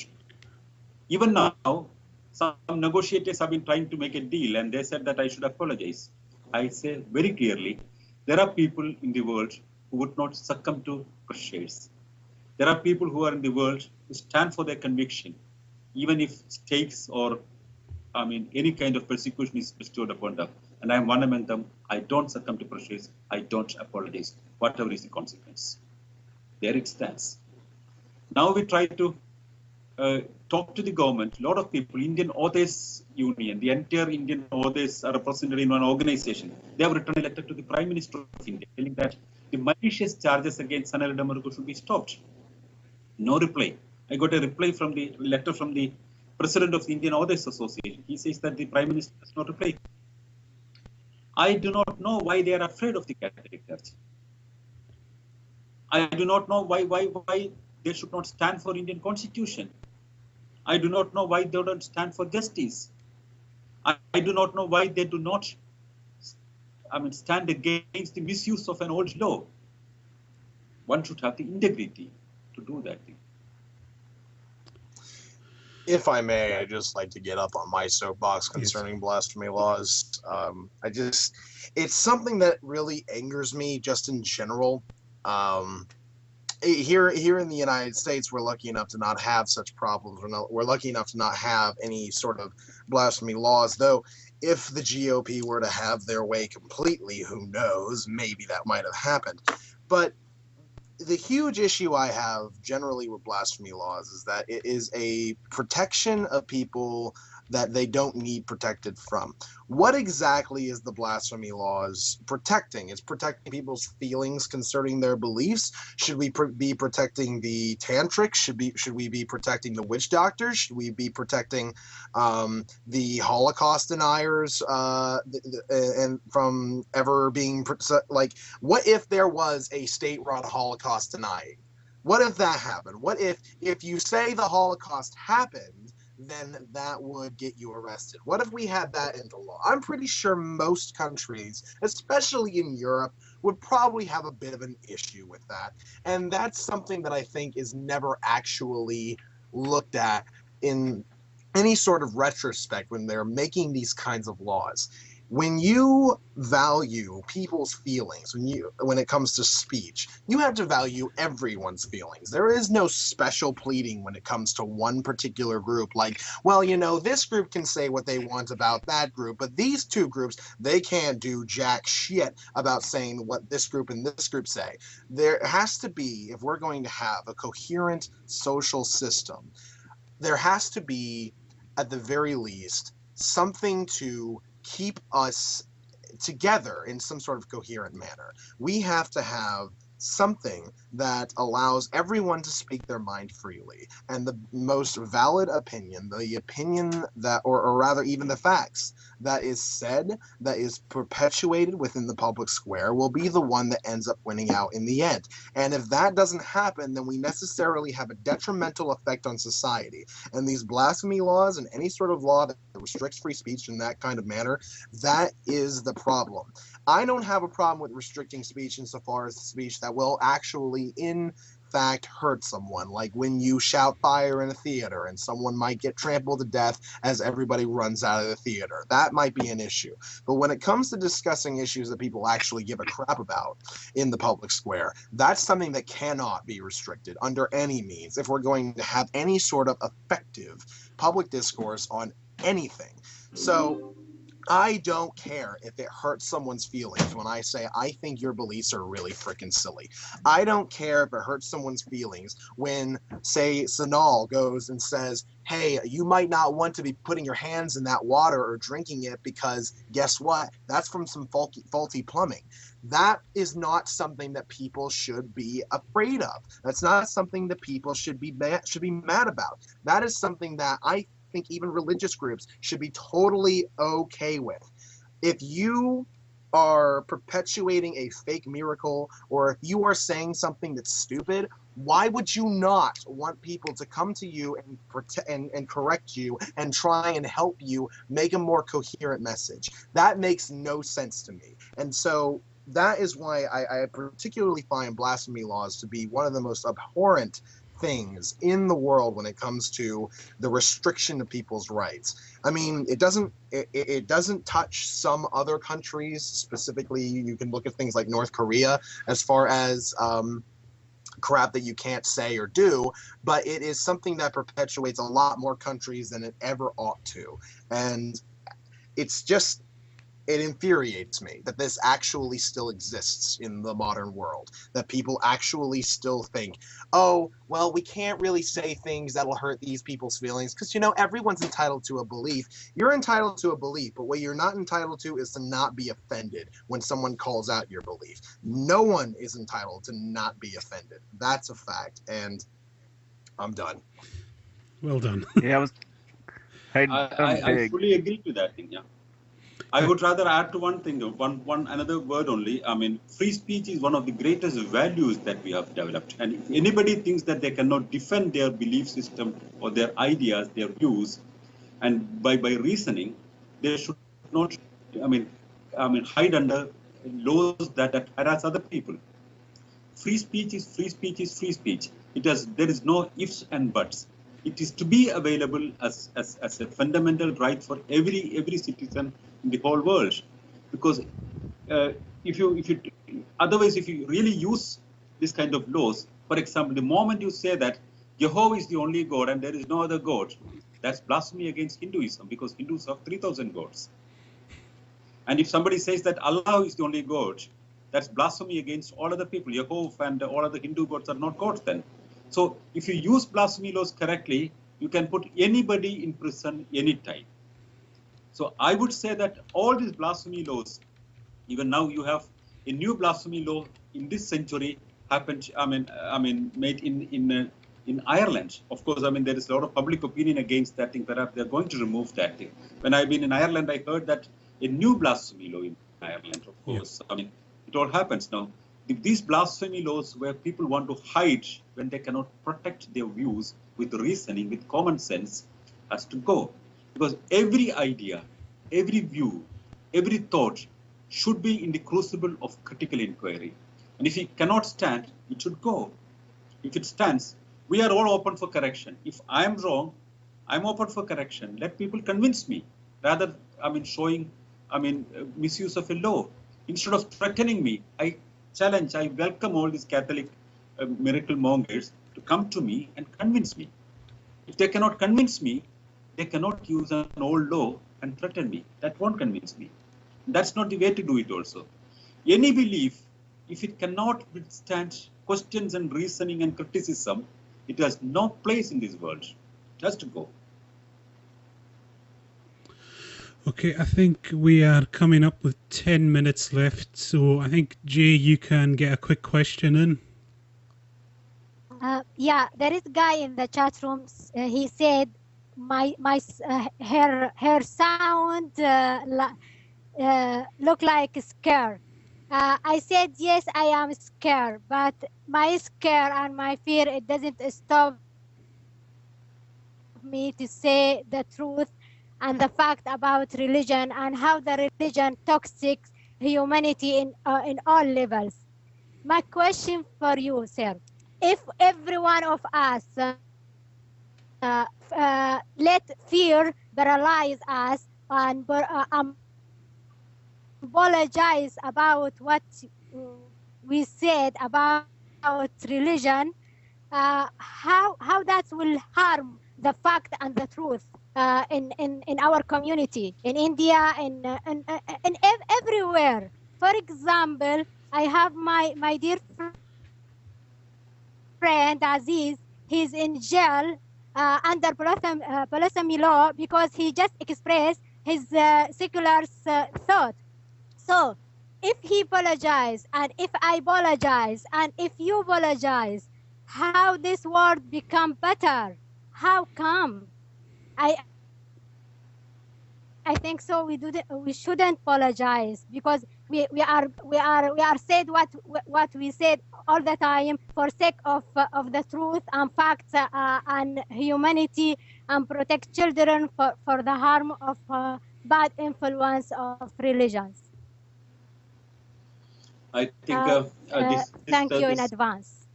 Even now, some negotiators have been trying to make a deal and they said that I should apologize. I say very clearly, there are people in the world who would not succumb to pressures. There are people who are in the world who stand for their conviction, even if stakes or any kind of persecution is bestowed upon them. And I am one among them. I don't succumb to pressures. I don't apologize, whatever is the consequence. There it stands. Now we try to talk to the government. A lot of people, Indian Authors Union, the entire Indian authors are represented in one organization. They have written a letter to the Prime Minister of India telling that the malicious charges against Sanal Edamaruku should be stopped. No reply. I got a reply from the letter from the President of the Indian Authors Association. He says that the Prime Minister does not reply. I do not know why they are afraid of the Catholic Church. I do not know why they should not stand for Indian Constitution. I do not know why they don't stand for justice. I do not know why they do not, stand against the misuse of an old law. One should have the integrity to do that thing. If I may, I'd just like to get up on my soapbox concerning blasphemy laws. It's something that really angers me just in general. Here in the United States, we're lucky enough to not have such problems. We're lucky enough to not have any sort of blasphemy laws, though if the GOP were to have their way completely, who knows, maybe that might have happened. But the huge issue I have generally with blasphemy laws is that it is a protection of people that they don't need protected from. What exactly is the blasphemy laws protecting? It's protecting people's feelings concerning their beliefs. Should we be protecting the tantric? Should we be protecting the witch doctors? Should we be protecting the Holocaust deniers and from ever being like? What if there was a state-run Holocaust denying? What if that happened? What if you say the Holocaust happened, then that would get you arrested? What if we had that into law? I'm pretty sure most countries, especially in Europe, would probably have a bit of an issue with that. And that's something that I think is never actually looked at in any sort of retrospect when they're making these kinds of laws. When you value people's feelings, when it comes to speech, you have to value everyone's feelings. There is no special pleading when it comes to one particular group, like, well, this group can say what they want about that group, but these two groups, they can't do jack shit about saying what this group and this group say. There has to be, if we're going to have a coherent social system, there has to be, at the very least, something to keep us together in some sort of coherent manner. We have to have something that allows everyone to speak their mind freely. And the most valid opinion, the opinion that, or rather even the facts that is said, that is perpetuated within the public square, will be the one that ends up winning out in the end. And if that doesn't happen, then we necessarily have a detrimental effect on society. And these blasphemy laws and any sort of law that restricts free speech in that kind of manner, that is the problem. I don't have a problem with restricting speech insofar as the speech that will actually, in fact, hurt someone, like when you shout fire in a theater and someone might get trampled to death as everybody runs out of the theater. That might be an issue. But when it comes to discussing issues that people actually give a crap about in the public square, that's something that cannot be restricted under any means if we're going to have any sort of effective public discourse on anything. So I don't care if it hurts someone's feelings when I say I think your beliefs are really freaking silly. I don't care if it hurts someone's feelings when, say, Sanal goes and says, hey, you might not want to be putting your hands in that water or drinking it because guess what? That's from some faulty plumbing. That is not something that people should be afraid of. That's not something that people should be mad about. That is something that I think even religious groups should be totally okay with. If you are perpetuating a fake miracle, or if you are saying something that's stupid, why would you not want people to come to you and correct you and try and help you make a more coherent message? That makes no sense to me. And so that is why I particularly find blasphemy laws to be one of the most abhorrent things in the world when it comes to the restriction of people's rights. I mean, it doesn't touch some other countries specifically. You can look at things like North Korea as far as crap that you can't say or do, but it is something that perpetuates a lot more countries than it ever ought to. And it's just, it infuriates me that this actually still exists in the modern world, that people actually still think, oh, well, we can't really say things that'll hurt these people's feelings because, everyone's entitled to a belief. You're entitled to a belief, but what you're not entitled to is to not be offended when someone calls out your belief. No one is entitled to not be offended. That's a fact, and I'm done. Well done. Yeah, I I fully agree to that thing, yeah. I would rather add to one thing, one another word only. I mean, free speech is one of the greatest values that we have developed. And if anybody thinks that they cannot defend their belief system or their ideas, their views, and by reasoning, they should not, I mean, hide under laws that harass other people. Free speech is free speech is free speech. There is no ifs and buts. It is to be available as a fundamental right for every citizen in the whole world, because if you otherwise, if you really use this kind of laws, for example, the moment you say that Jehovah is the only God and there is no other God, that's blasphemy against Hinduism, because Hindus have 3,000 gods. And if somebody says that Allah is the only God, that's blasphemy against all other people. Jehovah and all other Hindu gods are not gods then. So if you use blasphemy laws correctly, you can put anybody in prison anytime. So I would say that all these blasphemy laws, even now you have a new blasphemy law in this century happened, made in Ireland. Of course, there is a lot of public opinion against that thing. Perhaps they're going to remove that thing. When I've been in Ireland, I heard that a new blasphemy law in Ireland, of course. Yeah. It all happens now. These blasphemy laws where people want to hide when they cannot protect their views with reasoning, with common sense, has to go. Because every idea, every view, every thought should be in the crucible of critical inquiry. And if it cannot stand, it should go. If it stands, we are all open for correction. If I am wrong, I'm open for correction. Let people convince me, rather, showing, misuse of a law. Instead of threatening me, I challenge, I welcome all these Catholic miracle mongers to come to me and convince me. If they cannot convince me, they cannot use an old law and threaten me. That won't convince me. That's not the way to do it also. Any belief, if it cannot withstand questions and reasoning and criticism, it has no place in this world. It has to go. Okay, I think we are coming up with 10 minutes left, so I think, Jay, you can get a quick question in. Yeah, there is a guy in the chat room. He said, her sound look like scared. I said, yes, I am scared, but my scare and my fear, it doesn't stop me to say the truth and the fact about religion and how the religion toxic humanity in all levels. My question for you, sir, if every one of us let fear paralyze us and apologize about what we said about religion, how that will harm the fact and the truth in our community, in India, in everywhere. For example, I have my dear friend Aziz. He's in jail under polygamy law because he just expressed his secular thought. So if he apologized, and if I apologize, and if you apologize, how this world become better? How come? I think so. We shouldn't apologize because we are said what we said all the time for sake of the truth and facts and humanity, and protect children for the harm of bad influence of religions. I think thank you in advance.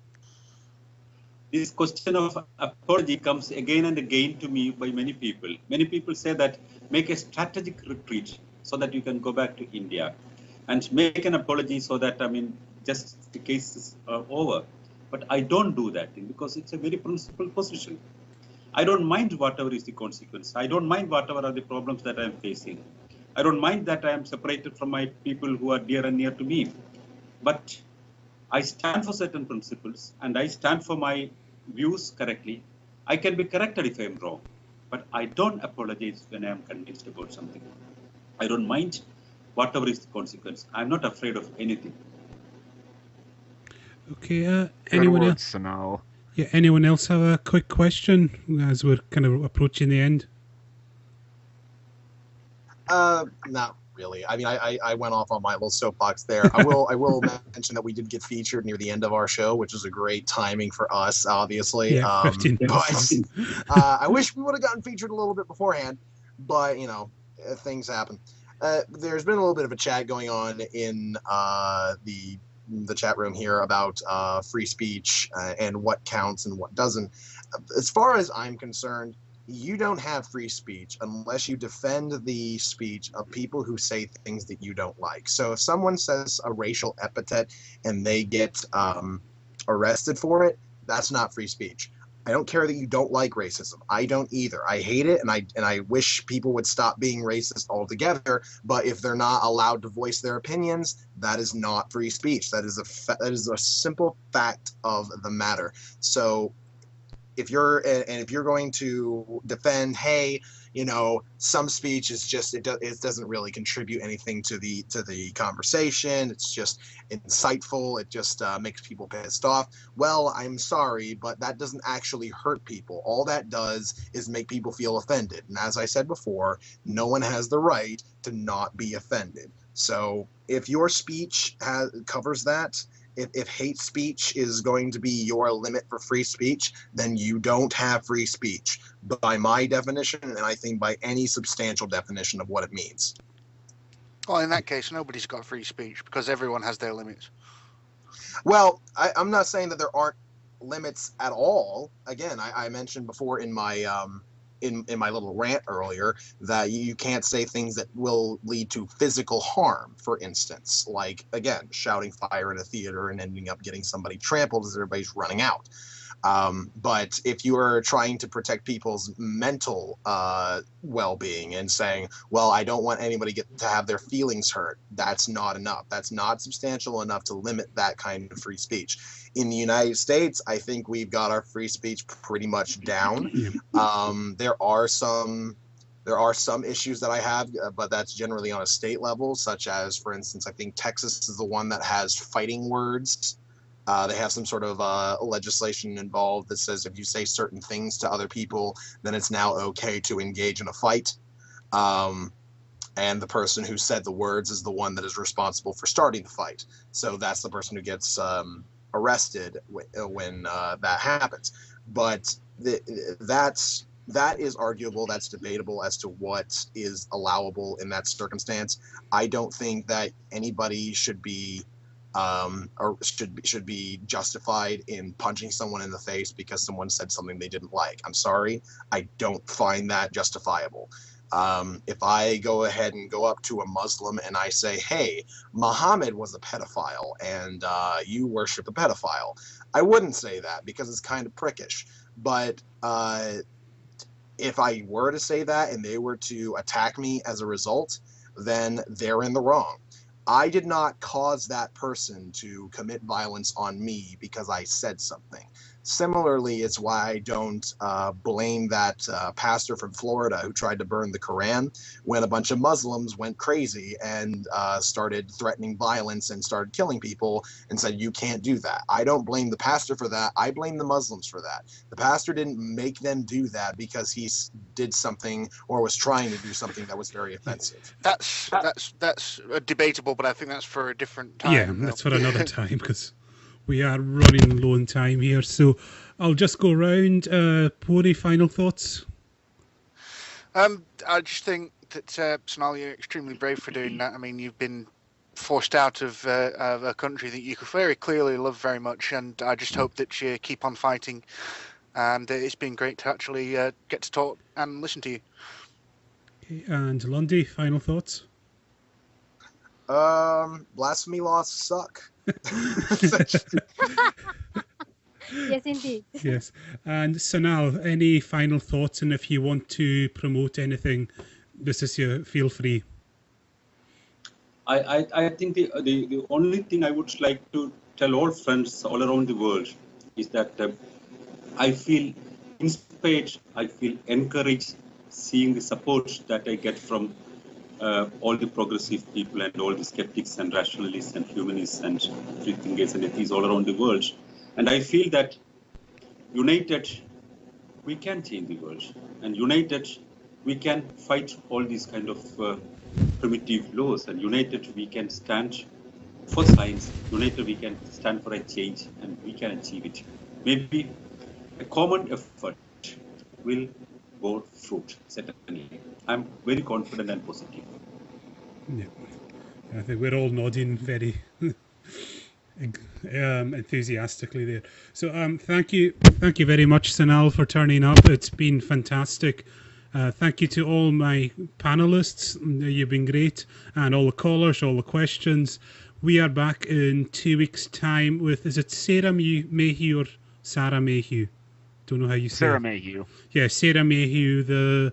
This question of apology comes again and again to me by many people. Many people say that make a strategic retreat so that you can go back to India and make an apology so that, just the case is over. But I don't do that thing because it's a very principled position. I don't mind whatever is the consequence. I don't mind whatever are the problems that I'm facing. I don't mind that I am separated from my people who are dear and near to me. But I stand for certain principles and I stand for my views correctly. I can be corrected if I am wrong, but I don't apologize when I am convinced about something. I don't mind whatever is the consequence. I'm not afraid of anything. Okay, anyone else? Sanal. Yeah, anyone else have a quick question as we're kind of approaching the end? Not really. I mean, I went off on my little soapbox there. I will mention that we did get featured near the end of our show, which is a great timing for us, obviously. Yeah, 15 minutes. But I wish we would have gotten featured a little bit beforehand. But things happen. There's been a little bit of a chat going on in the chat room here about free speech and what counts and what doesn't. As far as I'm concerned, you don't have free speech unless you defend the speech of people who say things that you don't like. So if someone says a racial epithet and they get arrested for it, that's not free speech. I don't care that you don't like racism. I don't either. I hate it, and I wish people would stop being racist altogether. But if they're not allowed to voice their opinions, that is not free speech. That is a simple fact of the matter. So if you're going to defend, hey, some speech is just it doesn't really contribute anything to the conversation. It's just insightful. It just makes people pissed off. Well, I'm sorry, but that doesn't actually hurt people. All that does is make people feel offended. And as I said before, no one has the right to not be offended. So if your speech covers that, if hate speech is going to be your limit for free speech, then you don't have free speech by my definition, and I think by any substantial definition of what it means. Well, in that case, nobody's got free speech because everyone has their limits. Well, I'm not saying that there aren't limits at all. Again, I mentioned before in my in my little rant earlier that you can't say things that will lead to physical harm, for instance, like, again, shouting fire in a theater and ending up getting somebody trampled as everybody's running out. But if you are trying to protect people's mental well-being and saying, well, I don't want anybody to have their feelings hurt, that's not enough. That's not substantial enough to limit that kind of free speech. In the United States, I think we've got our free speech pretty much down. There are some issues that I have, but that's generally on a state level, such as, for instance, I think Texas is the one that has fighting words. They have some sort of legislation involved that says if you say certain things to other people, then it's now okay to engage in a fight. And the person who said the words is the one that is responsible for starting the fight. So that's the person who gets arrested when that happens. But that is arguable. That's debatable as to what is allowable in that circumstance. I don't think that anybody should be or should be justified in punching someone in the face because someone said something they didn't like. I'm sorry, I don't find that justifiable. If I go ahead and go up to a Muslim and I say, hey, Muhammad was a pedophile and you worship a pedophile, I wouldn't say that because it's kind of prickish. But if I were to say that and they were to attack me as a result, then they're in the wrong. I did not cause that person to commit violence on me because I said something. Similarly, it's why I don't blame that pastor from Florida who tried to burn the Quran when a bunch of Muslims went crazy and started threatening violence and started killing people and said, you can't do that. I don't blame the pastor for that. I blame the Muslims for that. The pastor didn't make them do that because he did something or was trying to do something that was very offensive. That's debatable, but I think that's for a different time. Yeah, that's for another time because we are running low on time here, so I'll just go around. Pori, final thoughts? I just think that, Sanal, you're extremely brave for doing that. I mean, you've been forced out of a country that you very clearly love very much, and I just hope that you keep on fighting. And it's been great to actually get to talk and listen to you. Okay, and Lundy, final thoughts? Blasphemy laws suck. Yes, indeed. Yes. And Sanal, any final thoughts? And if you want to promote anything, this is your feel free. I think the only thing I would like to tell all friends all around the world is that I feel inspired, I feel encouraged seeing the support that I get from all the progressive people and all the skeptics and rationalists and humanists and free thinkers and atheists all around the world. And I feel that united, we can change the world. And united, we can fight all these kind of primitive laws, and united we can stand for science. United we can stand for a change, and we can achieve it. Maybe a common effort will bear fruit, certainly. I'm very confident and positive. Yeah. I think we're all nodding very enthusiastically there. So thank you very much, Sanal, for turning up. It's been fantastic. Thank you to all my panelists. You've been great, and all the callers, all the questions. We are back in 2 weeks' time with, is it Sarah Mayhew or Sarah Mayhew? Don't know how you say Sarah it. Mayhew. Yeah, Sarah Mayhew, the